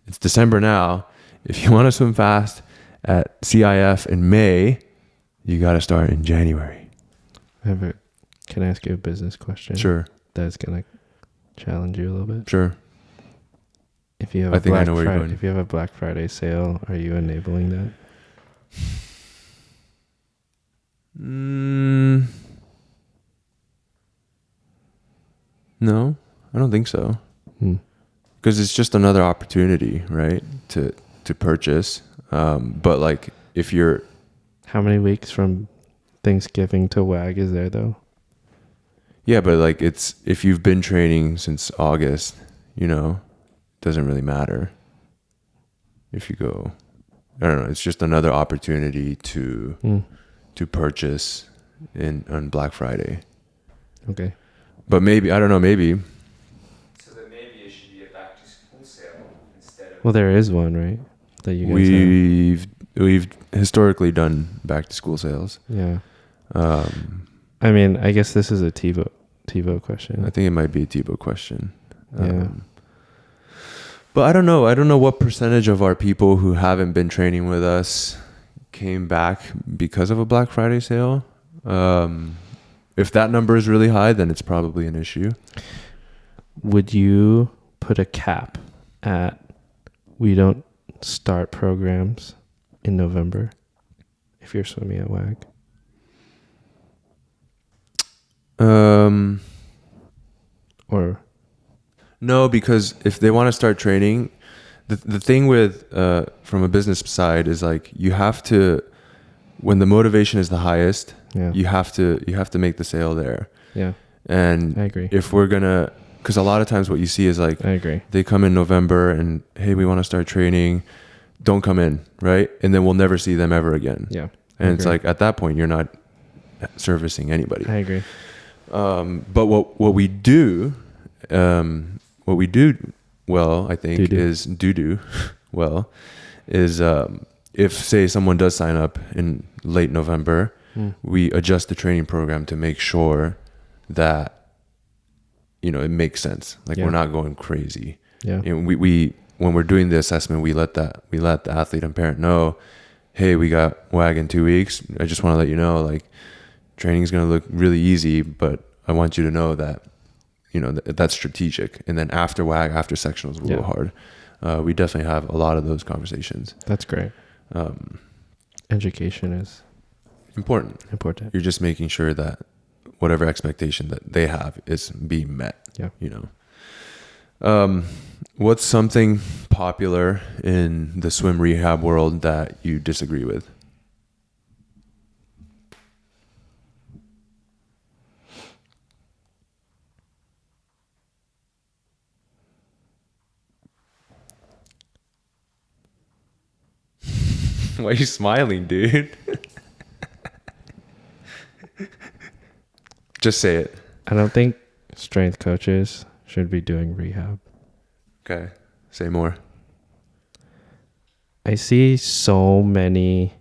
It's December now. If you want to swim fast at CIF in May, you got to start in January. Can I ask you a business question? Sure. That's going to challenge you a little bit. Sure. If you have if you have a Black Friday sale, are you enabling that? No, I don't think so. Because it's just another opportunity, right? To purchase. But like if you're... How many weeks from Thanksgiving to WAG is there though? Yeah, but like it's, if you've been training since August, you know, it doesn't really matter. If you go, I don't know, it's just another opportunity to purchase on Black Friday. Okay. But maybe, I don't know, maybe. So then maybe it should be a back to school sale instead of... Well, there is one, right? That you guys We've historically done back to school sales. Yeah. I mean, I guess this is a TiVo question. I think it might be a TiVo question. Yeah. But I don't know. I don't know what percentage of our people who haven't been training with us came back because of a Black Friday sale. If that number is really high, then it's probably an issue. Would you put a cap at we don't start programs in November if you're swimming at WAG? Or no, because if they want to start training, the thing with from a business side is like you have to, when the motivation is the highest, you have to make the sale there. Yeah. And I agree. If we're gonna, because a lot of times what you see is like, I agree, they come in November and hey, we want to start training, don't come in, right? And then we'll never see them ever again. Yeah. And it's like at that point you're not servicing anybody. I agree. But what we do well, I think do well is if say someone does sign up in late November, we adjust the training program to make sure that, you know, it makes sense. Like we're not going crazy. Yeah. You know, we when we're doing the assessment, we let the athlete and parent know, hey, we got WAG in 2 weeks. I just want to let you know, like, training is going to look really easy, but I want you to know that, you know, that's strategic. And then after WAG, after sectionals, we'll go hard. We definitely have a lot of those conversations. That's great. Education is important. You're just making sure that whatever expectation that they have is being met. Yeah. You know, what's something popular in the swim rehab world that you disagree with? Why are you smiling, dude? Just say it. I don't think strength coaches should be doing rehab. Okay. Say more. I see so many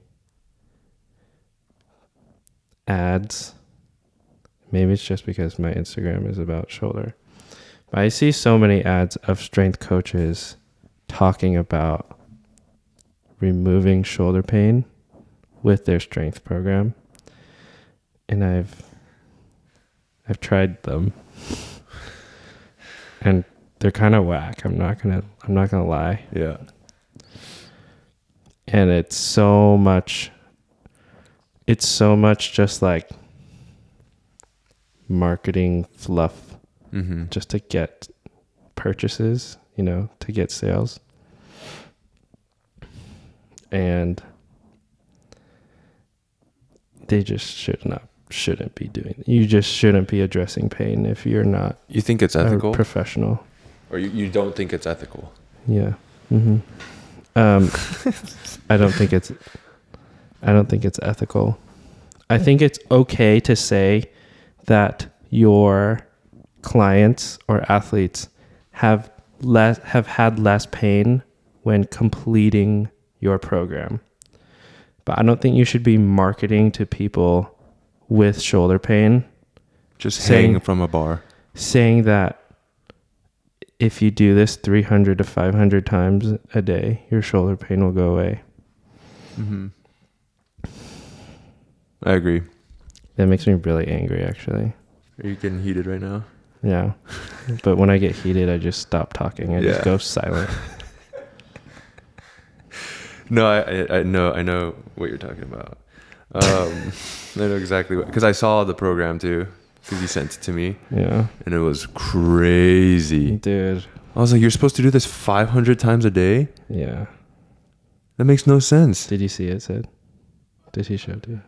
ads. Maybe it's just because my Instagram is about shoulder. But I see so many ads of strength coaches talking about removing shoulder pain with their strength program. And I've tried them. And they're kind of whack. I'm not gonna lie. Yeah. And it's so much it's so much just like marketing fluff Mm-hmm. just to get purchases, you know, to get sales. And they just shouldn't be doing. You just shouldn't be addressing pain if you're not You think it's ethical, a professional. or you don't think it's ethical? Yeah. Mm-hmm. I don't think it's ethical. I think it's okay to say that your clients or athletes have had less pain when completing your program. But I don't think you should be marketing to people with shoulder pain, Just Saying- hanging from a bar. saying that if you do this 300 to 500 times a day, your shoulder pain will go away. Mm-hmm. I agree. That makes me really angry, actually. Are you getting heated right now? Yeah. But when I get heated, I just stop talking. I just Yeah. go silent. No, I know what you're talking about. I know exactly what, because I saw the program too, because you sent it to me, Yeah. and it was crazy. Dude. I was like, you're supposed to do this 500 times a day? Yeah. That makes no sense. Did you see it, Sid? Did he show it to you?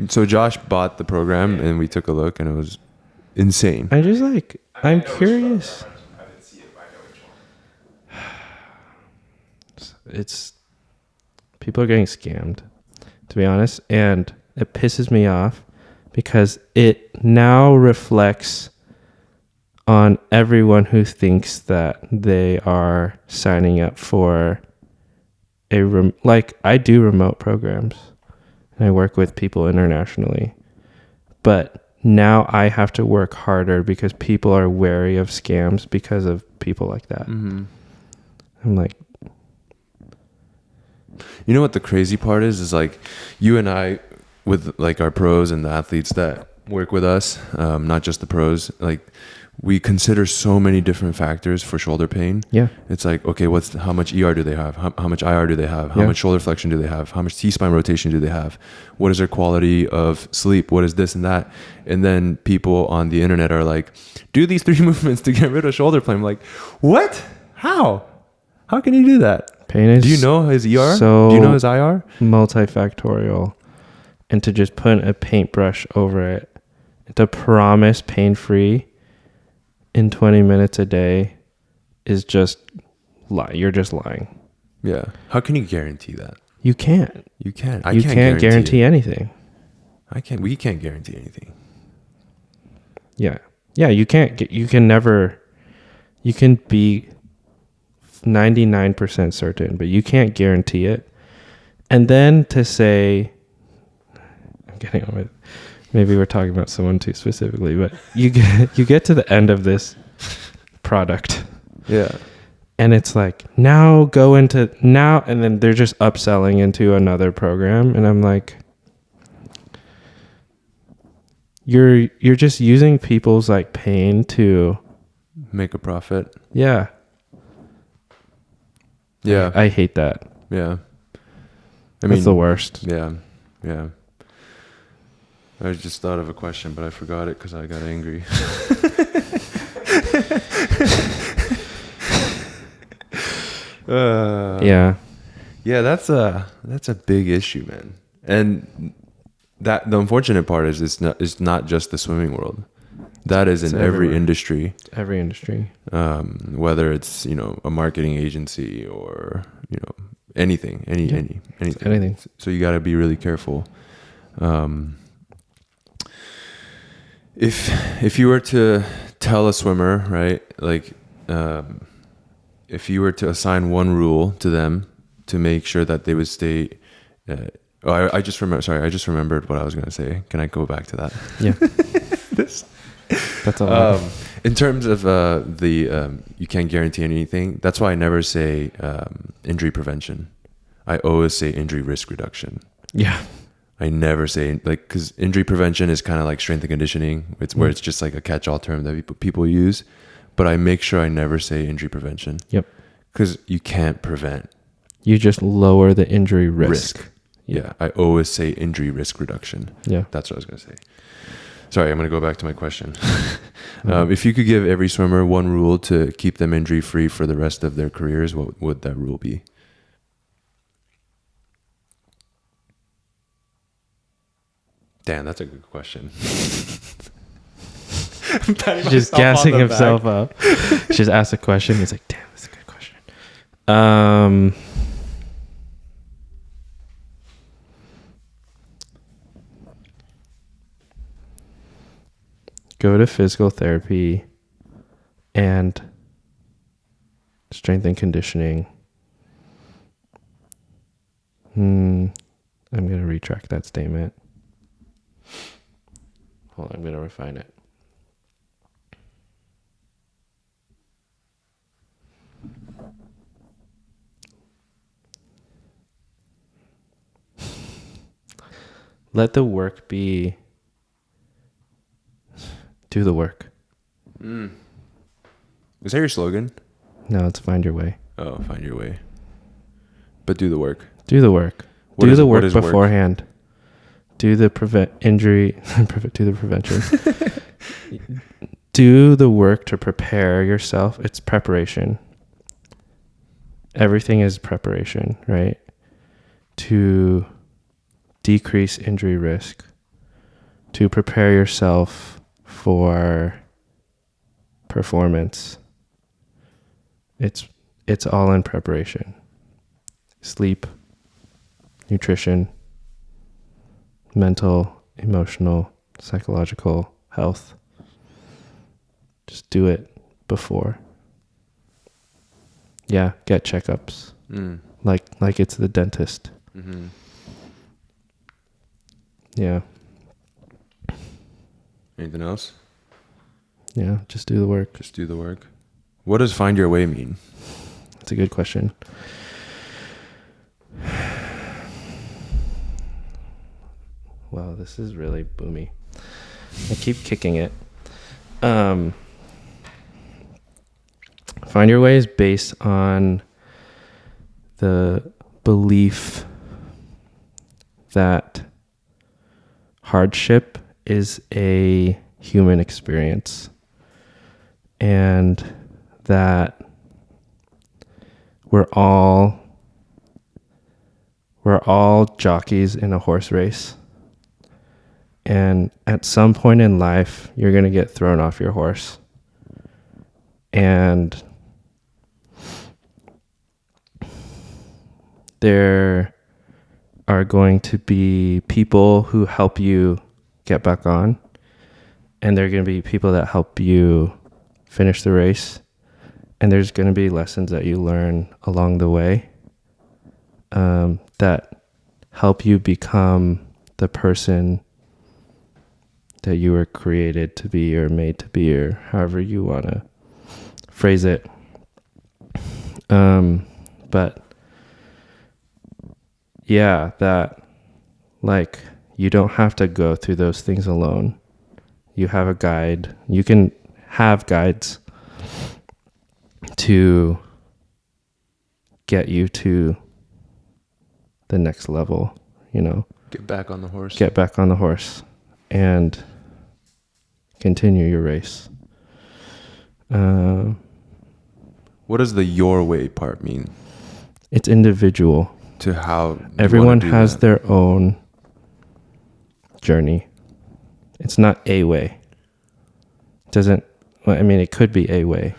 So Josh bought the program, and we took a look, and it was insane. I'm curious. I didn't see it, but I know which one. It's people are getting scammed, to be honest, and it pisses me off because it now reflects on everyone who thinks that they are signing up for like I do remote programs and I work with people internationally, but now I have to work harder because people are wary of scams because of people like that. Mm-hmm. I'm like, You know what the crazy part is like you and I, with like our pros and the athletes that work with us, not just the pros, like we consider so many different factors for shoulder pain. yeah, It's like, okay, how much ER do they have? How much IR do they have? How Yeah. much shoulder flexion do they have? How much T-spine rotation do they have? What is their quality of sleep? What is this and that? And then people on the internet are like, do these 3 movements to get rid of shoulder pain. I'm like, what? How? How can you do that? pain is Do you know his ER? so Do you know his IR? multifactorial, and to just put a paintbrush over it, to promise pain-free in 20 minutes a day is just you're just lying. Yeah. How can you guarantee that? You can't. You can't. You can't guarantee it. anything. I can't. We can't guarantee anything. Yeah. Yeah, you can't get, you can never, you can be 99% certain, but you can't guarantee it. And then to say, I'm getting on with, maybe we're talking about someone too specifically, but you get to the end of this product Yeah. and it's like, now, and then they're just upselling into another program. And I'm like, you're just using people's like pain to, Make a profit. yeah. Yeah. I hate that. Yeah. That's the worst. Yeah. Yeah. I just thought of a question, but I forgot it because I got angry. Yeah. Yeah, that's a big issue, man. And that the unfortunate part is it's not just the swimming world. That is It's in every everywhere. industry. Every industry. Whether it's a marketing agency or anything, anything. Anything. So you got to be really careful. If you were to tell a swimmer, right, like if you were to assign one rule to them to make sure that they would stay. I just remembered what I was going to say. Can I go back to that? Yeah. That's all. In terms of you can't guarantee anything. That's why I never say injury prevention. I always say injury risk reduction. Yeah. I never say because injury prevention is kind of like strength and conditioning. It's where it's just like a catch-all term that people use, but I make sure I never say injury prevention. Yep. Because you can't prevent You just lower the injury risk. Yeah, I always say injury risk reduction. Yeah. That's what I was going to say. Sorry, I'm going to go back to my question. Mhm. If you could give every swimmer one rule to keep them injury free for the rest of their careers, what would that rule be? Damn, that's a good question. Just gassing himself up. Just ask a question. He's like, damn, that's a good question. Go to physical therapy and strength and conditioning. I'm going to retract that statement. Hold on, I'm going to refine it. Let the work be. Do the work. Is that your slogan? No, it's find your way. Oh, find your way. But do the work. Do the work. What Do is- the what work is work? beforehand. Do the prevent injury. Do the prevention. Do the work to prepare yourself. It's preparation. Everything is preparation, right? To decrease injury risk. To prepare yourself for performance. It's all in preparation. Sleep, nutrition, mental, emotional, psychological health. Just do it before. Yeah, get checkups. Like it's the dentist. Mm-hmm. Yeah. Anything else? Yeah, just do the work. Just do the work. What does find your way mean? It's a good question. Wow, this is really boomy. I keep kicking it. Find your way is based on the belief that hardship is a human experience and that we're all jockeys in a horse race. And at some point in life, you're going to get thrown off your horse. And there are going to be people who help you get back on. And there are going to be people that help you finish the race. And there's going to be lessons that you learn along the way that help you become the person that you were created to be or made to be, or however you want to phrase it. But yeah, that like you don't have to go through those things alone. You have a guide. You can have guides to get you to the next level, you know. Get back on the horse. Get back on the horse and continue your race. What does the your way part mean? It's individual. To how you Everyone wanna do has that? their own journey. It's not a way. It could be a way.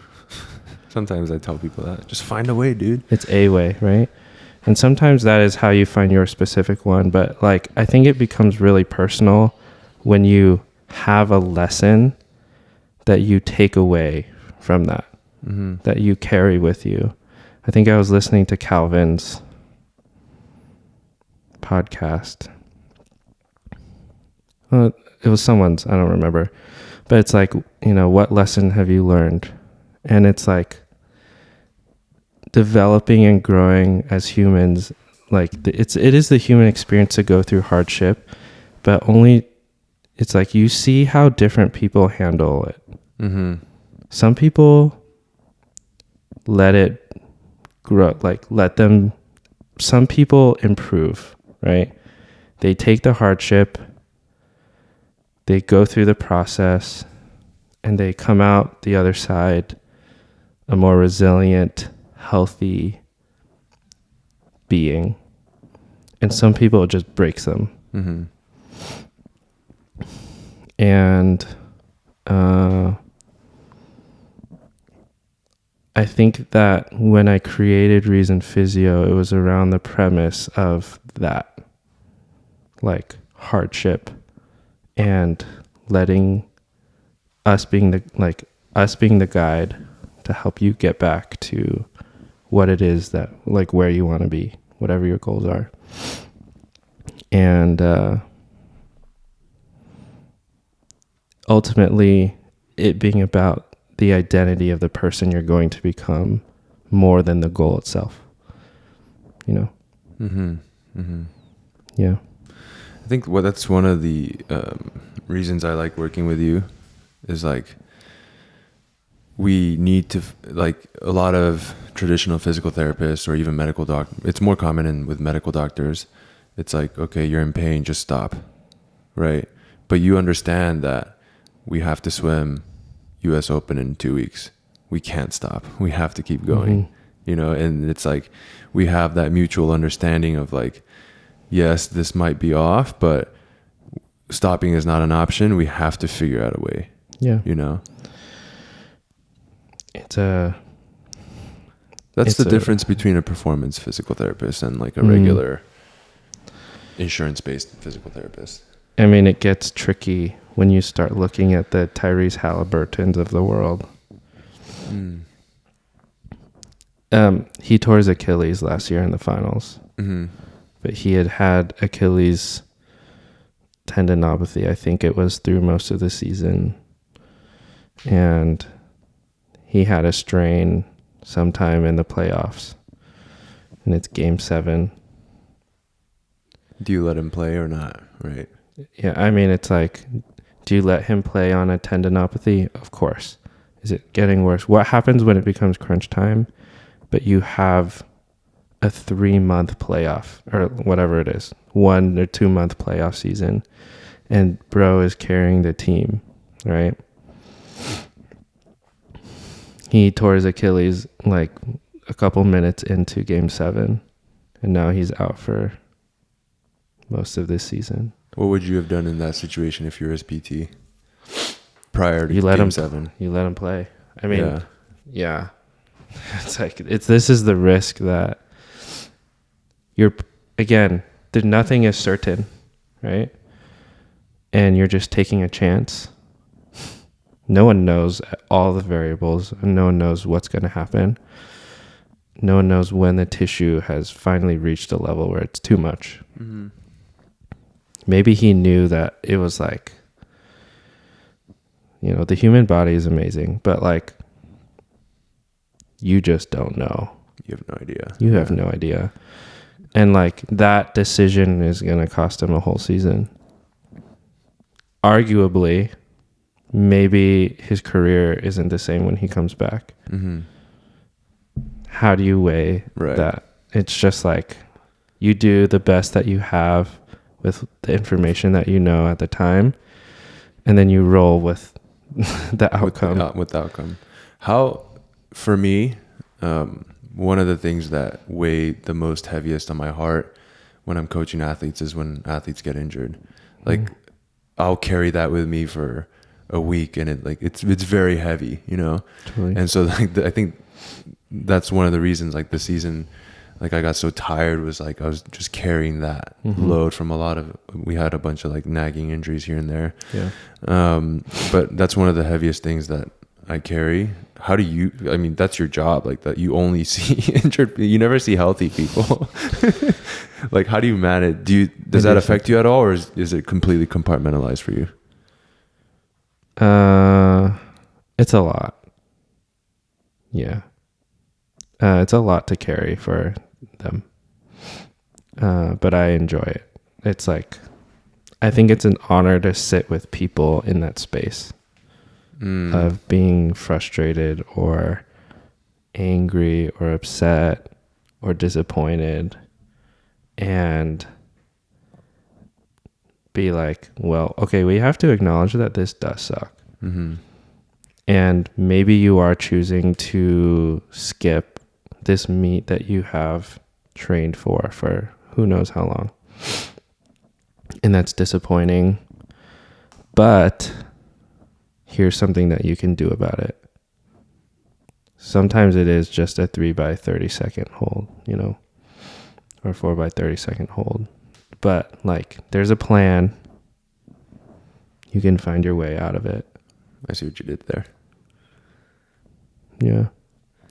Sometimes I tell people that. Just find a way, dude. It's a way, right? And sometimes that is how you find your specific one. But like, I think it becomes really personal when you have a lesson that you take away from that, that you carry with you. I think I was listening to Calvin's podcast. It was someone's, I don't remember. But it's like, you know, what lesson have you learned? And it's like, developing and growing as humans, like it is the human experience to go through hardship, but only it's like you see how different people handle it. Some people let it grow, some people improve, right? they take the hardship, they go through the process, and they come out the other side a more resilient, healthy being. And some people, it just breaks them. Mm-hmm. And I think that when I created Reason Physio, it was around the premise of that, like hardship, and letting us being the guide to help you get back to what it is that, like, where you want to be, whatever your goals are. And ultimately, it being about the identity of the person you're going to become more than the goal itself. You know? Mm-hmm. Mm-hmm. Yeah. I think that's one of the reasons I like working with you is like we need to like a lot of traditional physical therapists or even medical it's more common with medical doctors. It's like, okay, you're in pain, just stop. Right. But you understand that we have to swim US Open in 2 weeks. We can't stop. We have to keep going, Mm-hmm. you know, and it's like we have that mutual understanding of like, yes, this might be off, but stopping is not an option. We have to figure out a way. Yeah. You know? That's It's the difference between a performance physical therapist and like a regular insurance-based physical therapist. I mean, it gets tricky when you start looking at the Tyrese Halliburtons of the world. He tore his Achilles last year in the finals. Mm-hmm. But he had Achilles tendinopathy. I think it was through most of the season. And he had a strain sometime in the playoffs. And it's game 7. Do you let him play or not? Right. Yeah, I mean, it's like, do you let him play on a tendinopathy? Of course. Is it getting worse? What happens when it becomes crunch time, but you have a 3-month playoff or whatever it is, 1 or 2 month playoff season, and bro is carrying the team, right? He tore his Achilles like a couple minutes into game 7, and now he's out for most of this season. What would you have done in that situation if you were his PT prior to You let game him 7? You let him play. I mean, yeah. It's like this is the risk that you're, again, nothing is certain, right? And you're just taking a chance. No one knows all the variables, and no one knows what's going to happen. No one knows when the tissue has finally reached a level where it's too much. Mm-hmm. Maybe he knew that it was like, you know, the human body is amazing, but like, you just don't know. You have no idea. You have no idea. And like, that decision is going to cost him a whole season. Arguably, maybe his career isn't the same when he comes back. Mm-hmm. How do you weigh that? It's just like, you do the best that you have with the information that you know at the time, and then you roll with the outcome. With the outcome. How, for me, one of the things that weigh the most heaviest on my heart when I'm coaching athletes is when athletes get injured. Like, I'll carry that with me for a week, and it's very heavy, you know. Totally. And so like I think that's one of the reasons like the season, like I got so tired, was like I was just carrying that load from we had a bunch of like nagging injuries here and there. Yeah. But that's one of the heaviest things that I carry. How do you, I mean, that's your job, like that you only see injured, you never see healthy people. Like, how do you manage? Does that affect you at all, or is it completely compartmentalized for you? It's a lot. Yeah. It's a lot to carry for them. But I enjoy it. It's like, I think it's an honor to sit with people in that space of being frustrated or angry or upset or disappointed, and be like, well, okay, we have to acknowledge that this does suck. Mm-hmm. And maybe you are choosing to skip this meet that you have trained for who knows how long. And that's disappointing. But here's something that you can do about it. Sometimes it is just a 3x30 second hold, you know, or 4x30 second hold. But like, there's a plan. You can find your way out of it. I see what you did there. Yeah.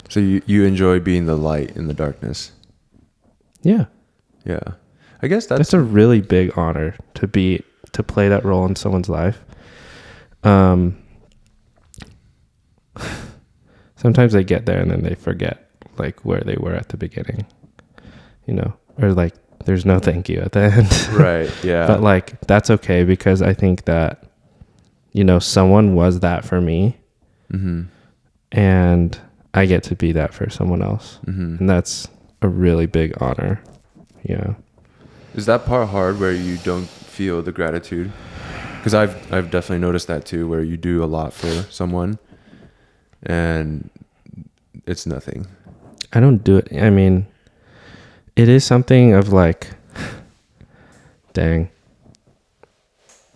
So you enjoy being the light in the darkness. Yeah. Yeah. I guess That's a really big honor to play that role in someone's life. Sometimes they get there and then they forget like where they were at the beginning, you know, or like there's no thank you at the end. right. Yeah. But like, that's okay, because I think that, you know, someone was that for me, mm-hmm. and I get to be that for someone else. Mm-hmm. And that's a really big honor. Yeah. Is that part hard where you don't feel the gratitude? Because I've definitely noticed that too, where you do a lot for someone and it's nothing. I don't do it. I mean, it is something of like, dang,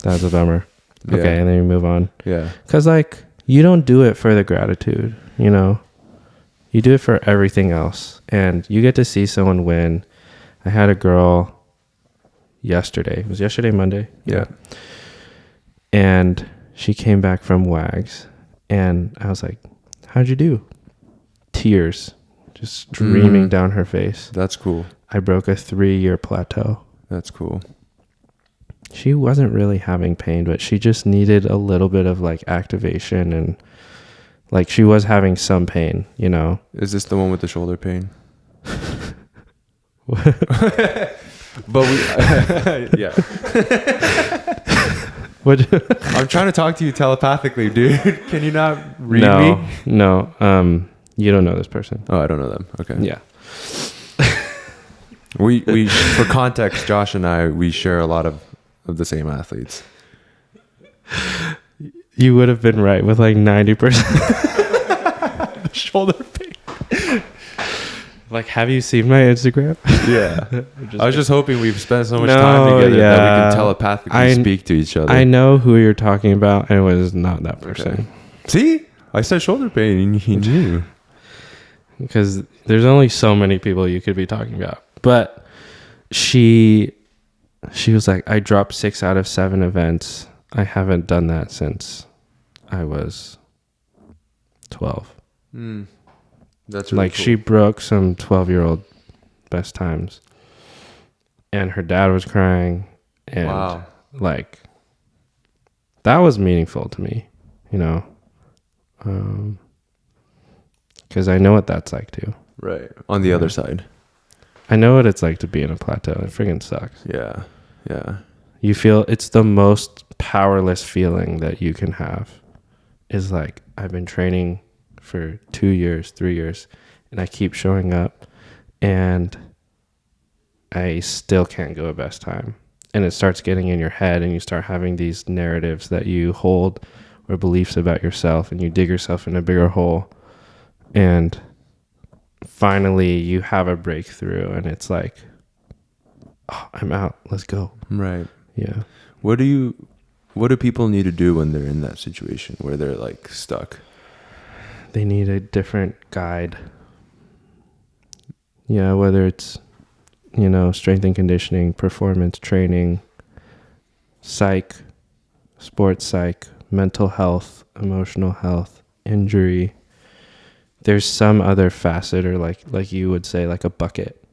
that's a bummer. Yeah. Okay. And then you move on. Yeah. Cause like, you don't do it for the gratitude, you know, you do it for everything else, and you get to see someone win. I had a girl yesterday. Was yesterday Monday? Yeah. And she came back from WAGs, and I was like, how'd you do? Tears just streaming down her face. That's cool. I broke a 3-year plateau. That's cool. She wasn't really having pain, but she just needed a little bit of like activation, and like she was having some pain, you know. Is this the one with the shoulder pain? But we, yeah. What? I'm trying to talk to you telepathically, dude. Can you not read me? No. You don't know this person. Oh, I don't know them. Okay. Yeah. We for context, Josh and I, we share a lot of the same athletes. You would have been right with like 90%. The shoulder pain. Like, have you seen my Instagram? Yeah. I was just hoping we've spent so much No, time together that we yeah. can telepathically speak to each other. I know who you're talking about, and it was not that person. Okay. See? I said shoulder pain and he knew. Because there's only so many people you could be talking about. But she was like, I dropped 6 out of 7 events. I haven't done that since I was 12. That's really like cool. She broke some 12-year-old best times, and her dad was crying, and wow. like that was meaningful to me, you know, because I know what that's like too. Right. On the other side. I know what it's like to be in a plateau. It friggin' sucks. Yeah. Yeah. You feel it's the most powerless feeling that you can have, is like, I've been training for 2 years, 3 years, and I keep showing up and I still can't go a best time. And it starts getting in your head, and you start having these narratives that you hold, or beliefs about yourself, and you dig yourself in a bigger hole. And finally you have a breakthrough, and it's like, oh, I'm out. Let's go. Right. Yeah. What do people need to do when they're in that situation where they're like stuck? They need a different guide. Yeah, whether it's, you know, strength and conditioning, performance training, psych, sports psych, mental health, emotional health, injury. There's some other facet, or like you would say, like a bucket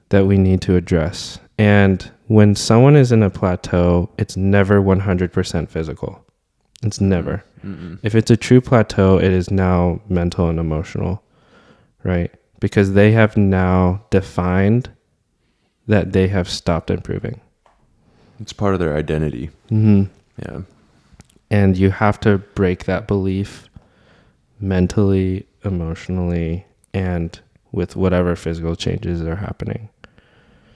that we need to address. And when someone is in a plateau, it's never 100% physical. It's never. If it's a true plateau, it is now mental and emotional, right? Because they have now defined that they have stopped improving. It's part of their identity. Yeah. And you have to break that belief mentally, emotionally, and with whatever physical changes are happening.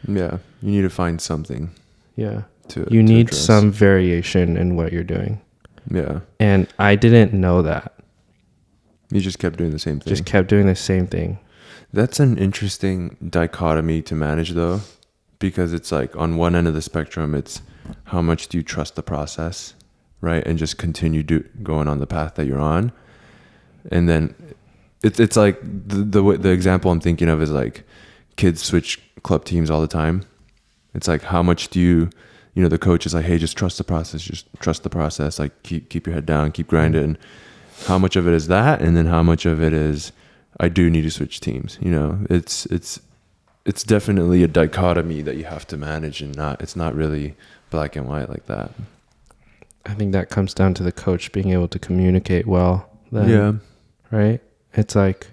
Yeah. You need to find something. Yeah. You need address. some variation in what you're doing. Yeah. And I didn't know that. You just kept doing the same thing. Just kept doing the same thing. That's an interesting dichotomy to manage, though, because it's like on one end of the spectrum, it's how much do you trust the process, right? And just continue going on the path that you're on. And then it's like the example I'm thinking of is like kids switch club teams all the time. It's like, how much do you know, the coach is like, hey, just trust the process, like keep your head down, keep grinding. And how much of it is that, and then how much of it is I do need to switch teams? You know, it's definitely a dichotomy that you have to manage, and it's not really black and white like that. I think that comes down to the coach being able to communicate well. Then, Yeah. Right? It's like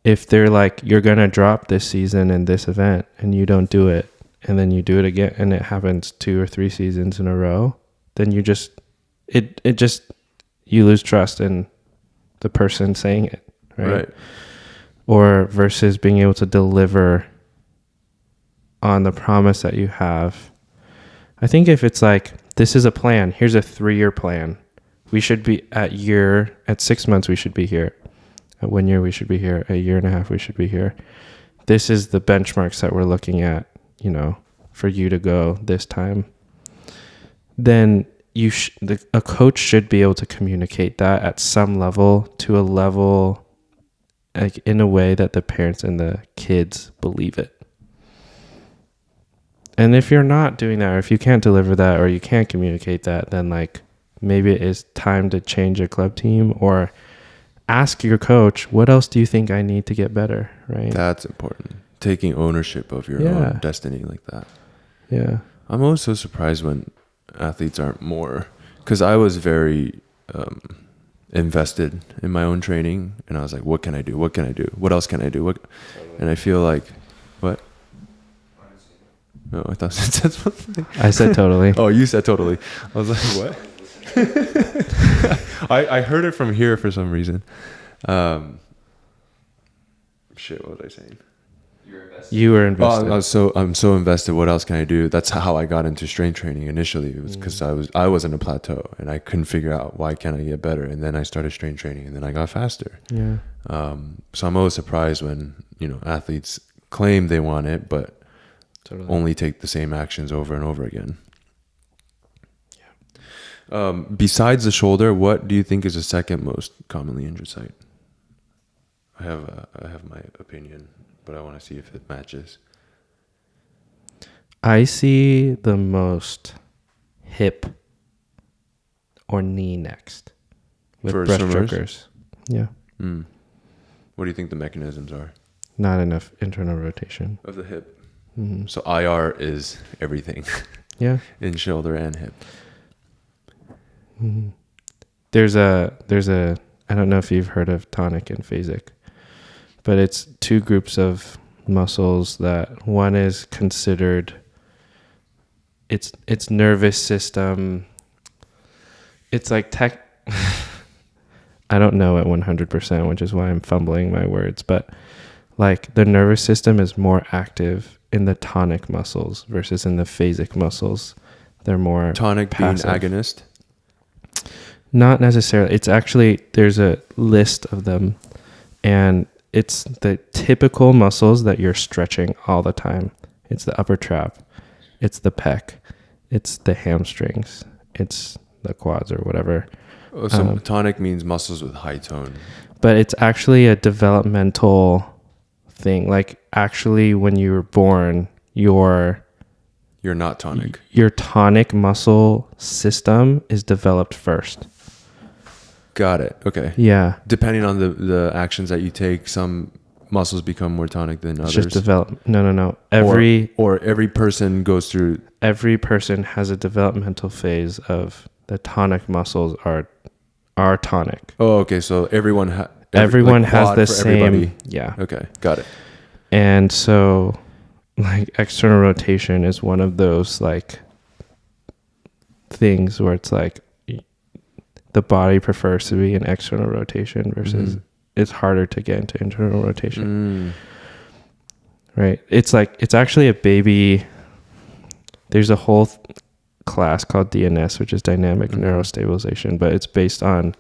if they're like, you're going to drop this season in this event and you don't do it, and then you do it again and it happens 2 or 3 seasons in a row, then you just, you lose trust in the person saying it. Right. Or versus being able to deliver on the promise that you have. I think if it's like, this is a plan, here's a 3-year plan. We should be at 6 months, we should be here. At 1 year, we should be here. A year and a half, we should be here. This is the benchmarks that we're looking at, you know, for you to go this time. Then a coach should be able to communicate that at some level, to a level, like in a way that the parents and the kids believe it. And if you're not doing that, or if you can't deliver that, or you can't communicate that, then like maybe it is time to change a club team, or ask your coach, what else do you think I need to get better? Right. That's important. Taking ownership of your own destiny like that. Yeah. I'm always so surprised when athletes aren't more, because I was very invested in my own training, and I was like, what can I do? What can I do? What else can I do? And I feel like, what? No, I thought I said something. I said totally. Oh, you said totally. I was like, what? I heard it from here for some reason. Shit, what was I saying? You were invested. I'm so invested. What else can I do? That's how I got into strength training initially. It was because I was in a plateau and I couldn't figure out why can't I get better. And then I started strength training, and then I got faster. Yeah. So I'm always surprised when, you know, athletes claim they want it, but only take the same actions over and over again. Yeah. Besides the shoulder, what do you think is the second most commonly injured site? I have my opinion, but I want to see if it matches. I see the most hip or knee next with For breaststrokers. swimmers? Yeah. What do you think the mechanisms are? Not enough internal rotation. Of the hip. Mm-hmm. So IR is everything. Yeah. In shoulder and hip. Mm-hmm. There's a I don't know if you've heard of tonic and phasic, but it's 2 groups of muscles that one is considered it's nervous system. It's like I don't know it 100%, which is why I'm fumbling my words, but like the nervous system is more active in the tonic muscles versus in the phasic muscles. They're more tonic passive. Being agonist? Not necessarily. It's actually, there's a list of them, and it's the typical muscles that you're stretching all the time. It's the upper trap. It's the pec. It's the hamstrings. It's the quads or whatever. Oh, so tonic means muscles with high tone. But it's actually a developmental thing. Like actually when you were born, you're not tonic. Your tonic muscle system is developed first. Got it. Okay. Yeah. Depending on the actions that you take, some muscles become more tonic than others. Just develop. No. Every person goes through. Every person has a developmental phase of the tonic muscles are tonic. Oh, okay. So everyone has the same. Everybody. Yeah. Okay. Got it. And so, like external rotation is one of those like things where it's like the body prefers to be in external rotation versus it's harder to get into internal rotation. right? It's actually a baby. There's a whole class called DNS, which is dynamic neurostabilization, but it's based on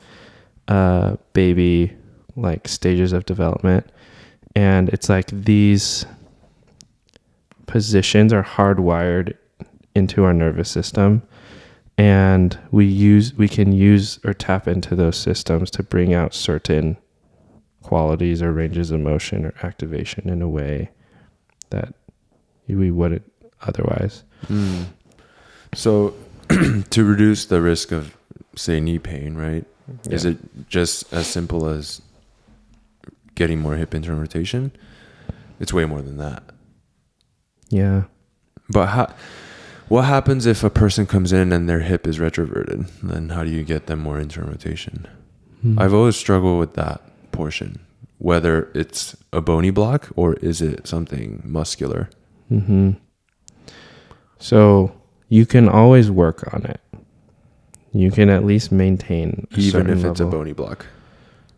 baby like stages of development, and it's like these positions are hardwired into our nervous system, and we can use or tap into those systems to bring out certain qualities or ranges of motion or activation in a way that we wouldn't otherwise. So to reduce the risk of, say, knee pain, right? Yeah. Is it just as simple as getting more hip internal rotation? It's way more than that. Yeah. But what happens if a person comes in and their hip is retroverted? Then how do you get them more internal rotation? I've always struggled with that portion, whether it's a bony block or is it something muscular? Mm-hmm. So you can always work on it. You can at least maintain a Even if certain it's a level. bony block.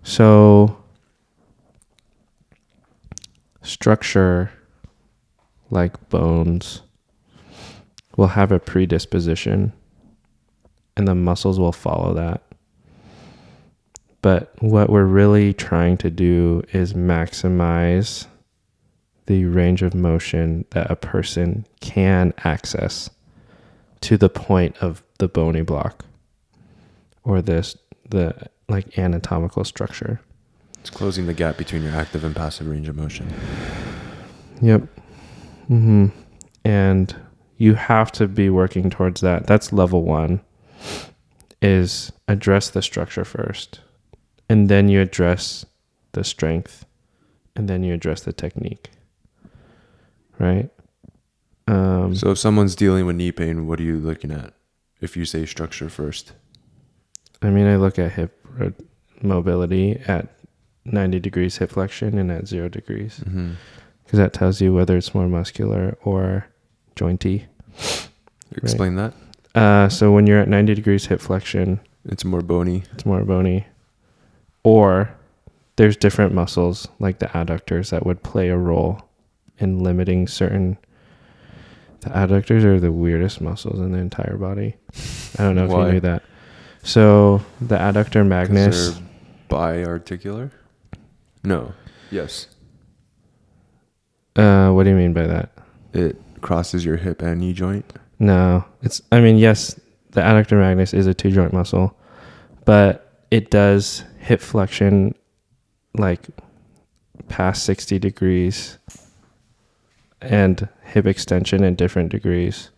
So structure like bones will have a predisposition and the muscles will follow that. But what we're really trying to do is maximize the range of motion that a person can access to the point of the bony block or the like anatomical structure. It's closing the gap between your active and passive range of motion. Yep. Mm-hmm. And you have to be working towards that. That's level 1, is address the structure first. And then you address the strength. And then you address the technique. Right? So if someone's dealing with knee pain, what are you looking at if you say structure first? I mean, I look at hip mobility at 90 degrees hip flexion and at 0 degrees. Mm-hmm. Because that tells you whether it's more muscular or jointy. Explain that. So when you're at 90 degrees hip flexion, It's more bony. it's more bony. Or there's different muscles like the adductors that would play a role in limiting certain... The adductors are the weirdest muscles in the entire body. I don't know if Why? you knew that. So the adductor 'Cause magnus... they're biarticular? No. Yes. What do you mean by that? It crosses your hip and knee joint. No, yes, the adductor magnus is a 2-joint muscle, but it does hip flexion like past 60 degrees and hip extension in different degrees.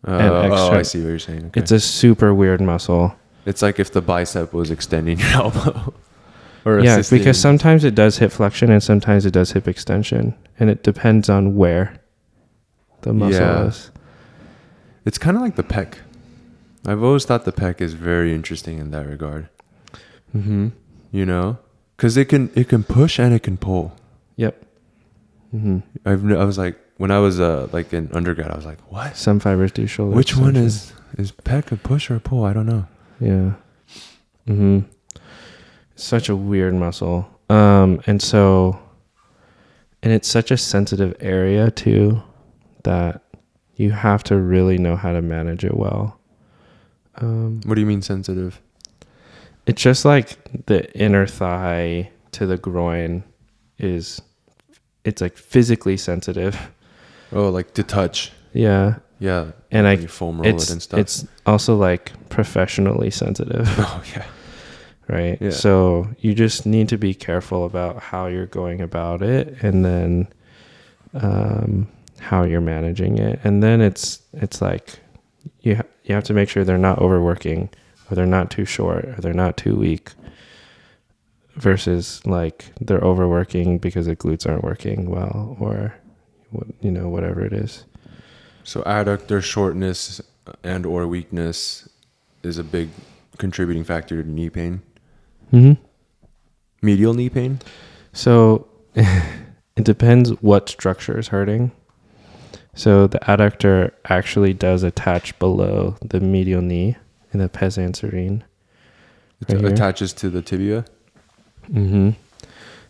I see what you're saying. Okay. It's a super weird muscle. It's like if the bicep was extending your elbow. Or Yeah, assisting. because sometimes it does hip flexion and sometimes it does hip extension, and it depends on where the muscle is. It's kind of like the pec. I've always thought the pec is very interesting in that regard. Mm-hmm. You know, because it can push and it can pull. Yep. Mm-hmm. I was like, when I was like in undergrad, I was like, what? Some fibers do shoulder. Which one extension. is pec a push or a pull? I don't know. Yeah. Mm-hmm. Such a weird muscle. And it's such a sensitive area too, that you have to really know how to manage it well. What do you mean sensitive? It's just like the inner thigh to the groin it's like physically sensitive. Oh, like to touch. Yeah. Yeah. And when you foam roll it and stuff. It's also like professionally sensitive. Oh yeah. Right. Yeah. So you just need to be careful about how you're going about it, and then how you're managing it. And then it's like you have to make sure they're not overworking, or they're not too short, or they're not too weak, versus like they're overworking because the glutes aren't working well, or whatever it is. So adductor shortness and or weakness is a big contributing factor to knee pain. Mm-hmm. Medial knee pain? So it depends what structure is hurting. So the adductor actually does attach below the medial knee in the pes anserine. It attaches to the tibia? Mm-hmm.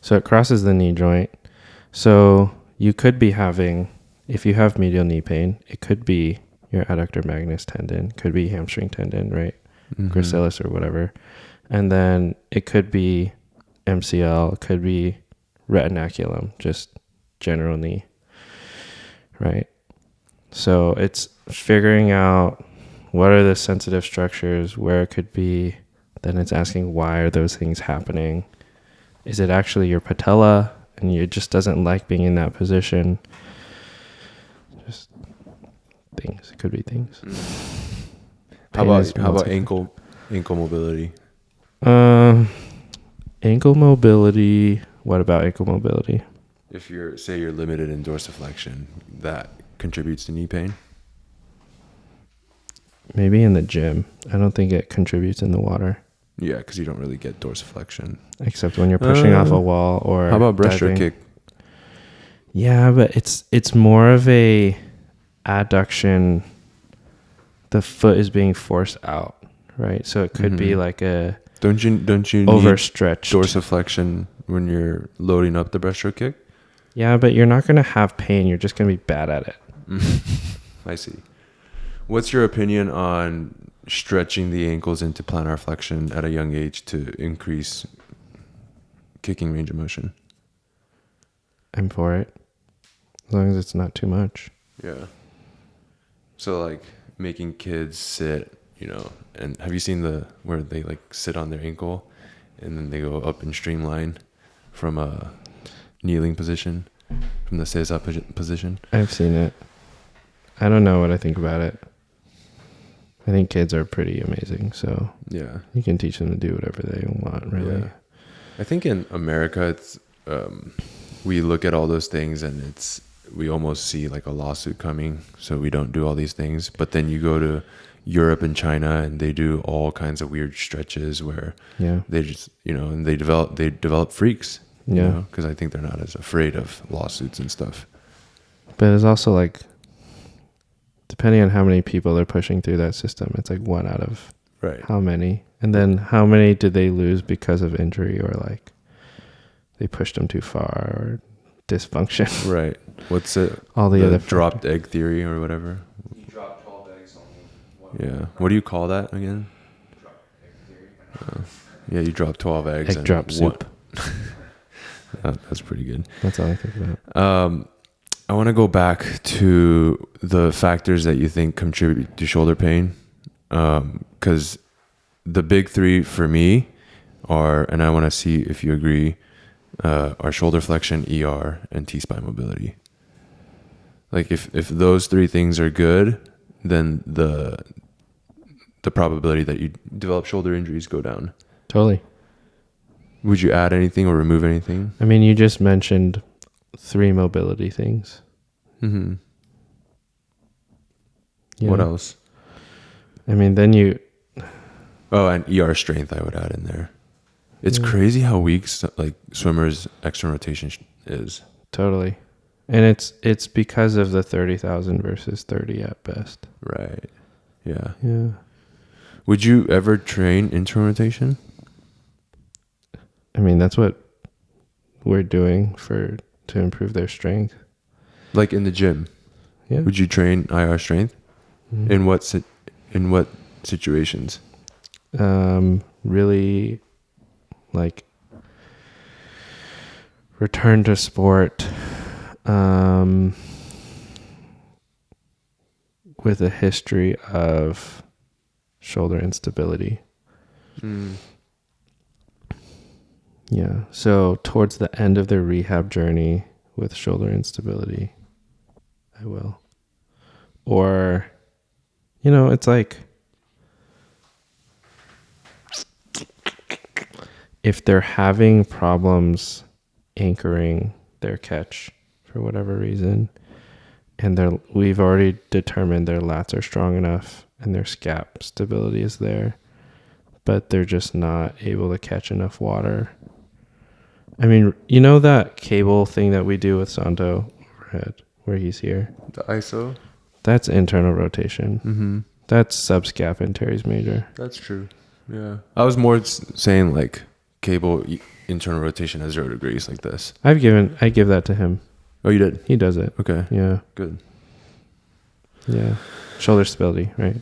So it crosses the knee joint. So you could be having, if you have medial knee pain, it could be your adductor magnus tendon, could be hamstring tendon, right? Gracilis or whatever. And then it could be MCL, could be retinaculum, just general knee, right? So it's figuring out what are the sensitive structures, where it could be. Then it's asking, why are those things happening? Is it actually your patella and you just doesn't like being in that position? Just things. It could be things. How about ankle mobility? Ankle mobility. What about ankle mobility? If you're limited in dorsiflexion, that contributes to knee pain. Maybe in the gym. I don't think it contributes in the water. Yeah, because you don't really get dorsiflexion. Except when you're pushing off a wall or how about breaststroke kick? Yeah, but it's more of a adduction. The foot is being forced out, right? So it could be like a don't you overstretched need dorsiflexion when you're loading up the breaststroke kick? Yeah, but you're not going to have pain. You're just going to be bad at it. I see. What's your opinion on stretching the ankles into plantar flexion at a young age to increase kicking range of motion? I'm for it. As long as it's not too much. Yeah. So like making kids sit, and have you seen where they like sit on their ankle and then they go up in streamline from a kneeling position, from the seiza position? I've seen it. I don't know what I think about it. I think kids are pretty amazing, so yeah, you can teach them to do whatever they want, really. Yeah. I think in America, it's we look at all those things and we almost see like a lawsuit coming, so we don't do all these things. But then you go to Europe and China, and they do all kinds of weird stretches where they just and they develop freaks, because I think they're not as afraid of lawsuits and stuff. But it's also like, depending on how many people they're pushing through that system, it's like one out of how many, and then how many did they lose because of injury or like they pushed them too far or dysfunction. Right. What's it? All the other dropped egg theory or whatever. You drop 12 eggs on one. Yeah. What do you call that again? Drop egg theory. Yeah, you drop 12 eggs. Egg drop soup. That's pretty good. That's all I think about. I want to go back to the factors that you think contribute to shoulder pain, because the big three for me are, and I want to see if you agree, are shoulder flexion, ER, and T-spine mobility. Like if those three things are good, then the probability that you develop shoulder injuries go down. Totally. Would you add anything or remove anything? I mean, you just mentioned 3 mobility things. Mm-hmm. Yeah. What else? I mean, then you... Oh, and ER strength I would add in there. It's crazy how weak like swimmers' external rotation is. Totally. And it's because of the 30,000 versus 30 at best. Right. Yeah. Yeah. Would you ever train internal rotation? I mean, that's what we're doing to improve their strength. Like in the gym? Yeah. Would you train IR strength? Mm-hmm. In what situations? Really, like return to sport, with a history of shoulder instability. Yeah. So towards the end of their rehab journey with shoulder instability, I will. Or, it's like, if they're having problems anchoring their catch for whatever reason, and we've already determined their lats are strong enough and their scap stability is there, but they're just not able to catch enough water. I mean, that cable thing that we do with Santo overhead where he's here? The ISO? That's internal rotation. Mm-hmm. That's subscap and teres major. That's true. Yeah. I was more saying like cable internal rotation at 0 degrees like this. I give that to him. Oh, you did? He does it. Okay. Yeah. Good. Yeah. Shoulder stability, right?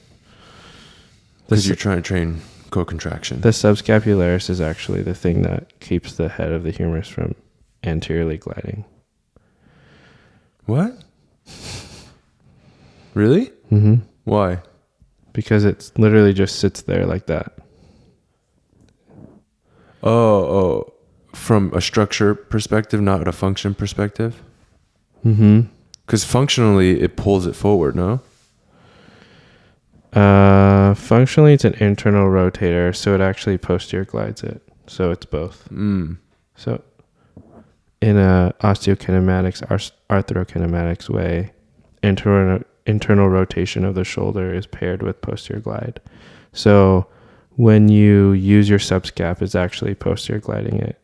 Because you're trying to train co-contraction. The subscapularis is actually the thing that keeps the head of the humerus from anteriorly gliding. What? Really? Mm-hmm. Why? Because it literally just sits there like that. Oh, from a structure perspective, not a function perspective? Mm-hmm. Because functionally, it pulls it forward, no? Functionally, it's an internal rotator, so it actually posterior glides it. So it's both. So in a osteokinematics, arthrokinematics way, internal rotation of the shoulder is paired with posterior glide. So when you use your subscap, it's actually posterior gliding it,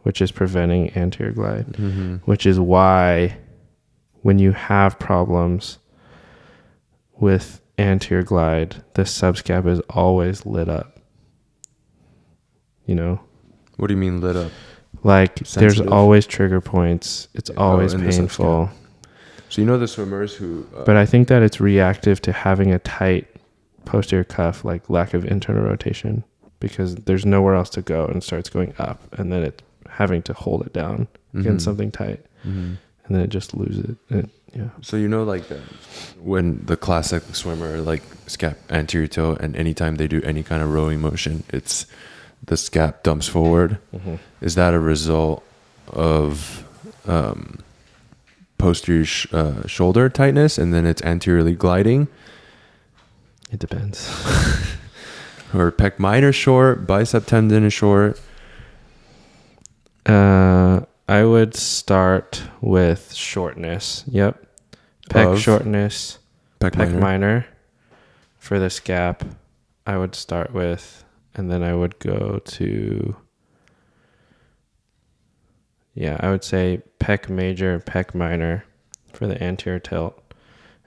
which is preventing anterior glide, which is why when you have problems with anterior glide, the subscap is always lit up. You know? What do you mean lit up? Like Sensitive? there's always trigger points. It's always in the painful. So you know the swimmers who... But I think that it's reactive to having a tight posterior cuff, like lack of internal rotation, because there's nowhere else to go and it starts going up, and then it's having to hold it down against something tight, and then it just loses it. Yeah. So you know, like when the classic swimmer, like scap anterior toe, and anytime they do any kind of rowing motion, it's the scap dumps forward. Is that a result of posterior shoulder tightness, and then it's anteriorly gliding? It depends. Or pec minor short, bicep tendon is short? I would start with shortness. Yep. Pec shortness, pec minor. For the scap, I would start with, and then I would go to, I would say pec major, pec minor for the anterior tilt.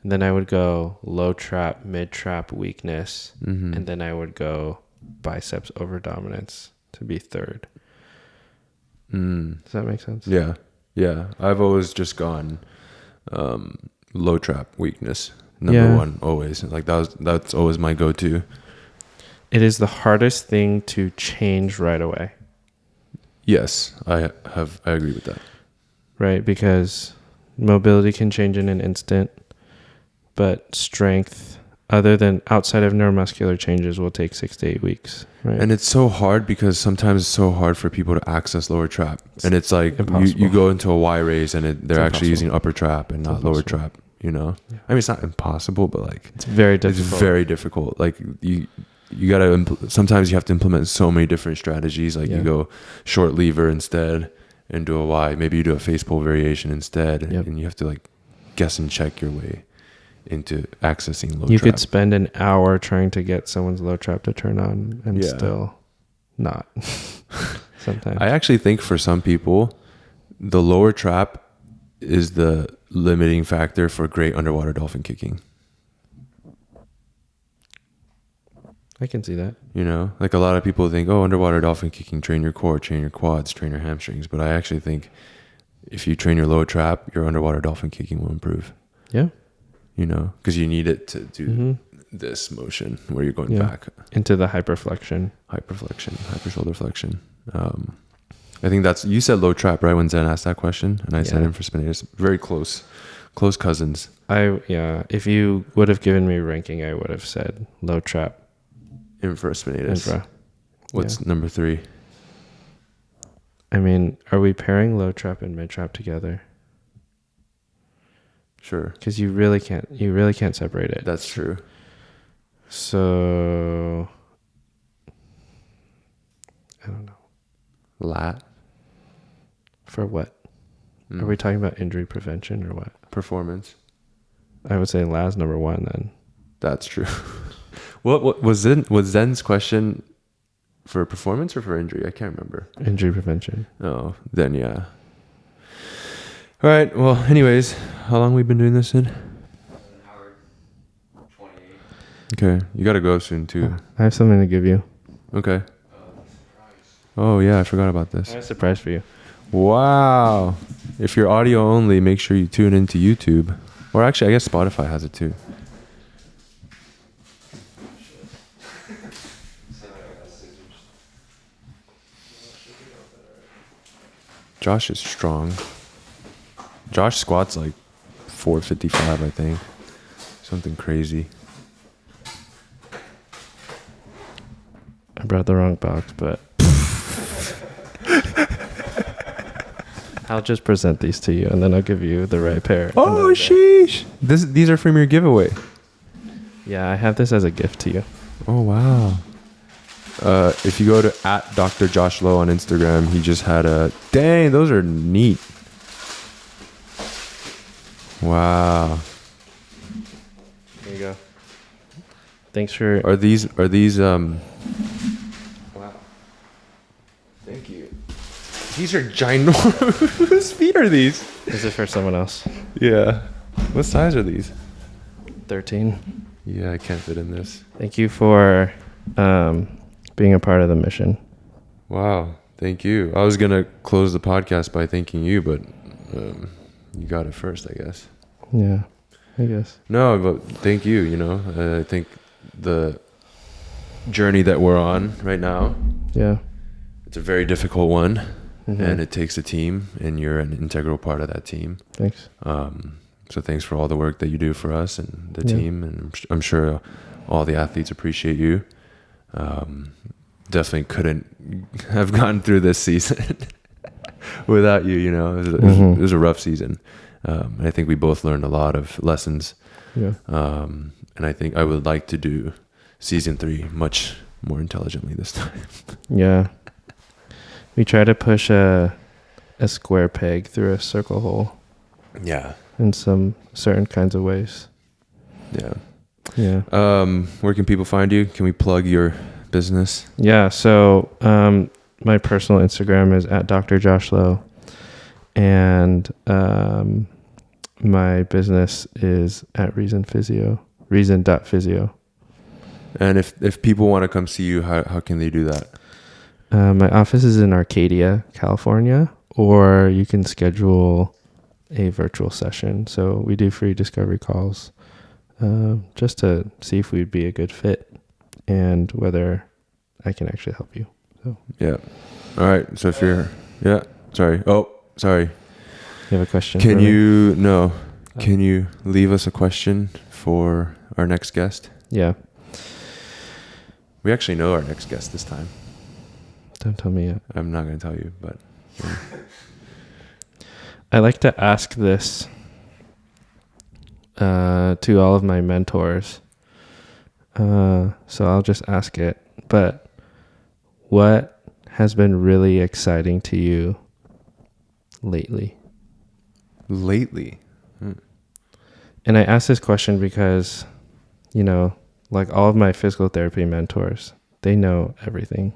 And then I would go low trap, mid trap weakness. And then I would go biceps over dominance to be third. Does that make sense? Yeah. I've always just gone low trap weakness number one, always. Like that's always my go-to. It is the hardest thing to change right away. Yes, I agree with that. Right, because mobility can change in an instant, but strength, other than outside of neuromuscular changes, will take 6 to 8 weeks. Right? And it's so hard because sometimes it's so hard for people to access lower trap. And it's like you go into a Y raise and they're actually using upper trap and not lower trap, you know? Yeah. I mean, it's not impossible, but like it's very difficult. It's very difficult. Like you got to, sometimes you have to implement so many different strategies. Like you go short lever instead and do a Y. Maybe you do a face pull variation instead. And you have to like guess and check your way into accessing low trap. You could spend an hour trying to get someone's low trap to turn on and still not. Sometimes. I actually think for some people, the lower trap is the limiting factor for great underwater dolphin kicking. I can see that. You know, like a lot of people think, oh, underwater dolphin kicking, train your core, train your quads, train your hamstrings. But I actually think if you train your lower trap, your underwater dolphin kicking will improve. Yeah. You know, because you need it to do this motion where you're going back into the hyper shoulder flexion. I think that's, you said low trap, right? When Zen asked that question, and I said infraspinatus. Very close cousins. If you would have given me ranking, I would have said low trap. Infraspinatus. What's number 3? I mean, are we pairing low trap and mid trap together? Sure. Because you really can't separate it. That's true. So I don't know. Lat. For what? Are we talking about injury prevention or what? Performance. I would say lat's number 1 then. That's true. What was Zen's question for performance or for injury? I can't remember. Injury prevention. Oh, then yeah. All right. Well, anyways, how long we been doing this in? 1 hour 28. Okay, you got to go soon too. I have something to give you. Okay. Oh yeah, I forgot about this. I have a surprise for you. Wow. If you're audio only, make sure you tune into YouTube. Or actually, I guess Spotify has it too. Josh is strong. Josh squats like 455, I think. Something crazy. I brought the wrong box, but I'll just present these to you, and then I'll give you the right pair. Oh, sheesh. These are from your giveaway. Yeah, I have this as a gift to you. Oh, wow. If you go to @Dr. Josh Lowe on Instagram, he just had a... Dang, those are neat. Wow. There you go. Thanks for... Are these Wow. Thank you. These are ginormous. Whose feet are these? Is it for someone else? Yeah. What size are these? 13. Yeah, I can't fit in this. Thank you for being a part of the mission. Wow. Thank you. I was going to close the podcast by thanking you, but you got it first, I guess. Yeah, I guess. No, but thank you, you know. I think the journey that we're on right now, Yeah. it's a very difficult one, Mhm. and it takes a team, and you're an integral part of that team. Thanks. So thanks for all the work that you do for us and the Yeah. team, and I'm sure all the athletes appreciate you. Definitely couldn't have gone through this season without you, you know. It was a rough season. And I think we both learned a lot of lessons. Yeah. And I think I would like to do season 3 much more intelligently this time. Yeah. We try to push a square peg through a circle hole Yeah. in some certain kinds of ways. Yeah. Yeah. Where can people find you? Can we plug your business? Yeah. So my personal Instagram is @Dr. Josh Lowe. And my business is @reason.physio. And if people want to come see you, how can they do that? My office is in Arcadia, California, or you can schedule a virtual session. So we do free discovery calls just to see if we'd be a good fit and whether I can actually help you. So Yeah. All right. So if you're... Yeah. Sorry. Oh, sorry. you have a question? Can for me? you... No. Can you leave us a question for our next guest? Yeah. We actually know our next guest this time. Don't tell me yet. I'm not going to tell you, but... Yeah. I like to ask this to all of my mentors. So I'll just ask it. But what has been really exciting to you lately? Lately? And I ask this question because, you know, like all of my physical therapy mentors, they know everything.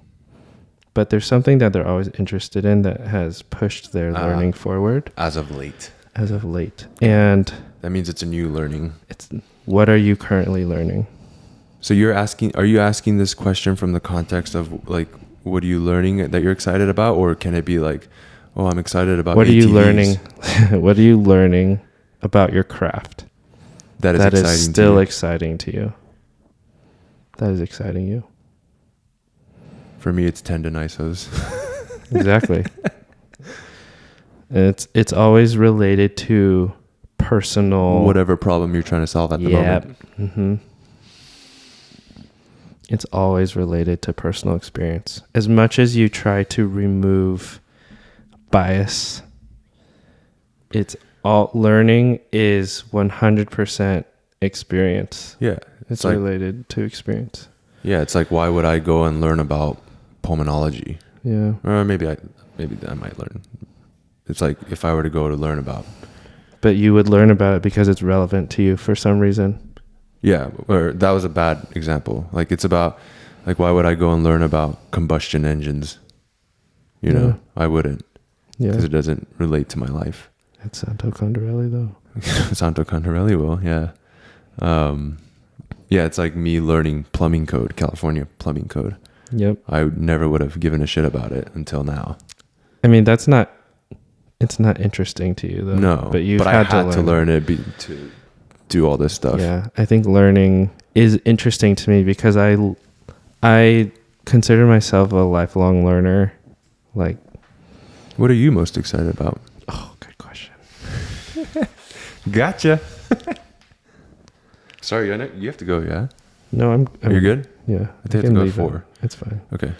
But there's something that they're always interested in that has pushed their learning forward. As of late. As of late. And That means it's a new learning. it's, what are you currently learning? So are you asking this question from the context of like, what are you learning that you're excited about? Or can it be like, oh, I'm excited about What are you ATVs. learning? What are you learning about your craft That is that exciting is to still you? exciting to you? That is exciting you. For me, it's tendon isos. Exactly. And it's always related to personal... Whatever problem you're trying to solve at the moment. Mm-hmm. It's always related to personal experience. As much as you try to remove bias, it's all learning is 100% experience. Yeah. It's like, related to experience. yeah, it's like, why would I go and learn about pulmonology? Yeah. Or maybe I might learn. It's like if I were to go to learn about... But you would learn about it because it's relevant to you for some reason. Yeah, or that was a bad example. Like it's about, like, why would I go and learn about combustion engines? You know, I wouldn't. Yeah. Because it doesn't relate to my life. It's Santo Condarelli, though. Santo Condarelli will, yeah. Yeah, it's like me learning plumbing code, California plumbing code. Yep. I never would have given a shit about it until now. I mean, that's not It's not interesting to you though. No, but you I had had to learn it. it to do all this stuff. Yeah, I think learning is interesting to me because I consider myself a lifelong learner. Like, What are you most excited about? oh, good question. Gotcha. Sorry, you have to go. Yeah, No, I'm you're good. Yeah, I think I have to can go at leave it. 4. It's fine. Okay.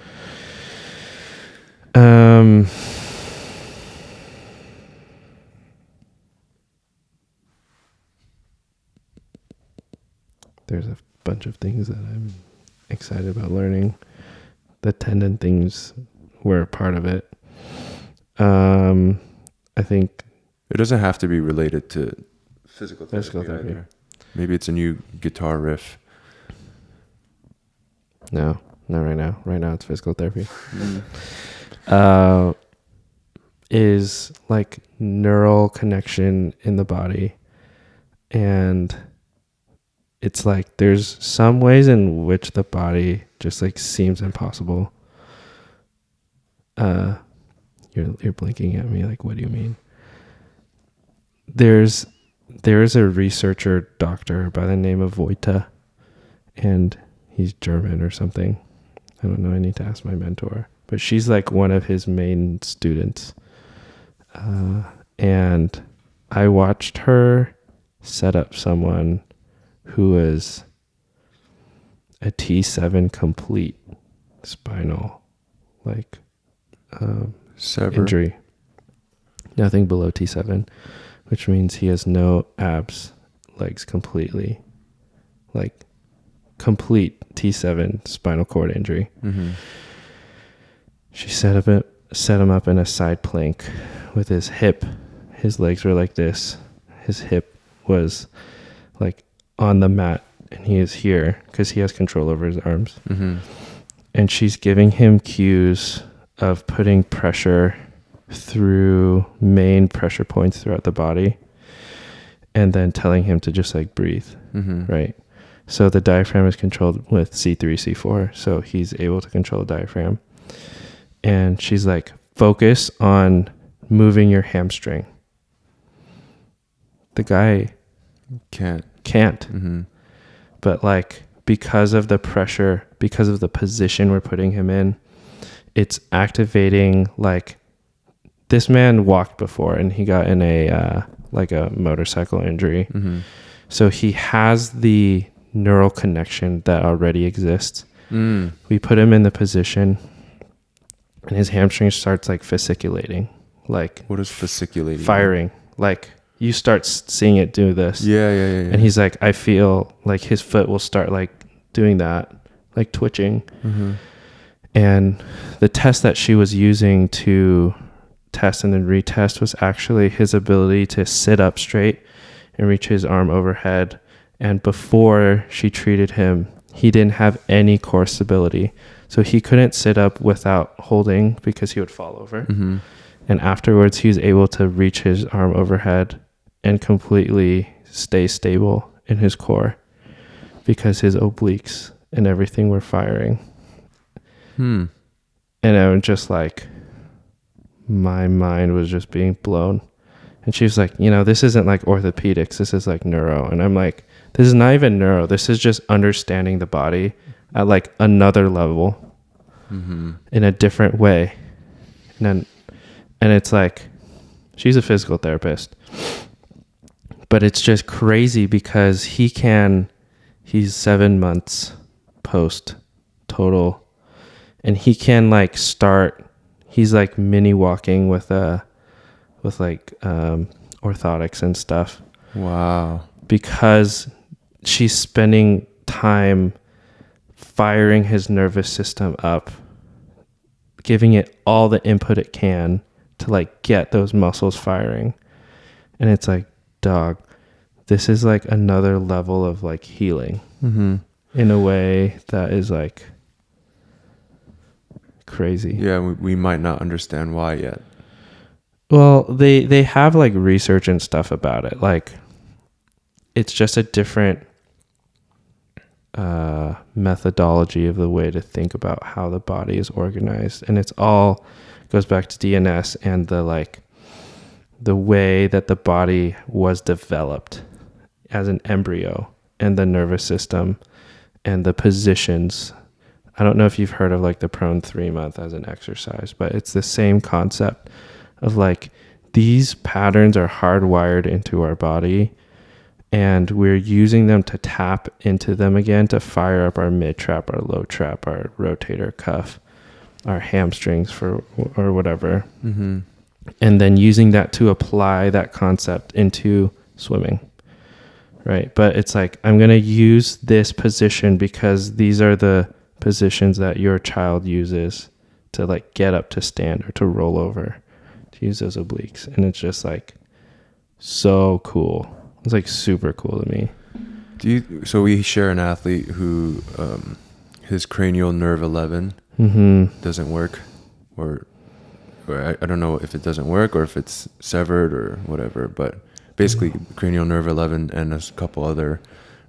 There's a bunch of things that I'm excited about learning. The tendon things were a part of it. I think It doesn't have to be related to physical therapy. Physical therapy. Either. Maybe it's a new guitar riff. no, not right now. Right now it's physical therapy. Is like neural connection in the body, and it's like there's some ways in which the body just like seems impossible. You're blinking at me like, what do you mean? There's a researcher doctor by the name of Vojta, and he's German or something. I don't know. I need to ask my mentor, but she's like one of his main students. And I watched her set up someone who was a T7 complete spinal, like, Sever. injury. Nothing below T7, which means he has no abs, legs completely, like complete T7 spinal cord injury. Mm-hmm. She set him up in a side plank with his hip. His legs were like this. His hip was like on the mat, and he is here because he has control over his arms. Mm-hmm. And she's giving him cues of putting pressure through main pressure points throughout the body, and then telling him to just like breathe. Mm-hmm. Right. So the diaphragm is controlled with C3, C4. So he's able to control the diaphragm. And she's like, focus on moving your hamstring. The guy Can't. can't. But like, because of the pressure, because of the position we're putting him in, it's activating. Like, this man walked before and he got in a like a motorcycle injury. Mm-hmm. So he has the neural connection that already exists. We put him in the position, and his hamstring starts like fasciculating, like What is fasciculating? firing. Like, you start seeing it do this. Yeah. And he's like, I feel like his foot will start like doing that, like twitching. Mm-hmm. And the test that she was using to test and then retest was actually his ability to sit up straight and reach his arm overhead. And before she treated him, he didn't have any core stability. So he couldn't sit up without holding because he would fall over. Mm-hmm. And afterwards, he was able to reach his arm overhead and completely stay stable in his core because his obliques and everything were firing. And I was just like, my mind was just being blown. And she was like, this isn't like orthopedics. This is like neuro. And I'm like, this is not even neuro. This is just understanding the body at like another level, in a different way. And it's like, she's a physical therapist, but it's just crazy because he's 7 months post total, and he can like start, he's like mini walking with orthotics and stuff. Wow. Because she's spending time firing his nervous system up, giving it all the input it can to like get those muscles firing. And it's like, dog, this is like another level of like healing in a way that is like crazy. Yeah, we might not understand why yet. Well, they have like research and stuff about it. Like, it's just a different methodology of the way to think about how the body is organized, and it's all goes back to DNS and the like the way that the body was developed as an embryo, and the nervous system and the positions. I don't know if you've heard of like the prone 3 month as an exercise, but it's the same concept of like these patterns are hardwired into our body, and we're using them to tap into them again to fire up our mid trap, our low trap, our rotator cuff, our hamstrings or whatever. Mm-hmm. And then using that to apply that concept into swimming. Right. But it's like, I'm going to use this position because these are the positions that your child uses to like get up to stand or to roll over, to use those obliques. And it's just like so cool. It's like super cool to me. So we share an athlete who his cranial nerve 11 doesn't work, or I don't know if it doesn't work or if it's severed or whatever, but basically cranial nerve 11 and a couple other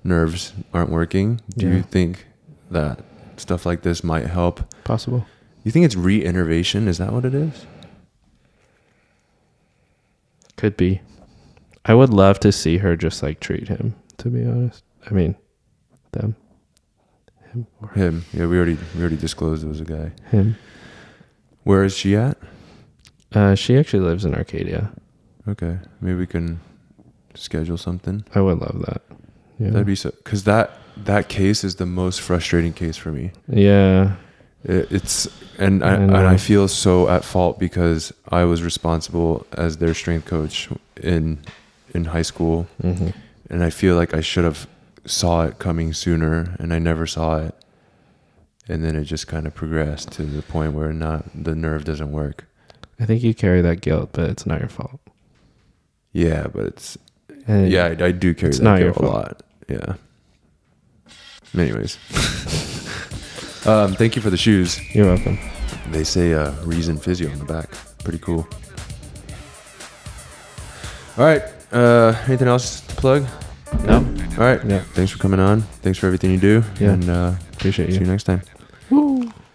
nerves aren't working. Do you think that stuff like this might help? Possible. You think it's reinnervation? Is that what it is? Could be. I would love to see her just like treat him, to be honest. I mean, them. Him. Or Him. Yeah, we already disclosed it was a guy. him. Where is she at? She actually lives in Arcadia. Okay. Maybe we can schedule something. I would love that. Yeah. That'd be so, because that case is the most frustrating case for me. Yeah. I feel so at fault because I was responsible as their strength coach in high school, and I feel like I should have saw it coming sooner, and I never saw it, and then it just kind of progressed to the point where the nerve doesn't work. I think you carry that guilt, but it's not your fault. Yeah, but And I do carry it's that not your guilt a fault. lot. Yeah. Anyways, thank you for the shoes. You're welcome. They say Reason Physio on the back. Pretty cool. All right. Anything else to plug? No. All right. Yeah. Thanks for coming on. Thanks for everything you do. Yeah. And Appreciate see you. you next time.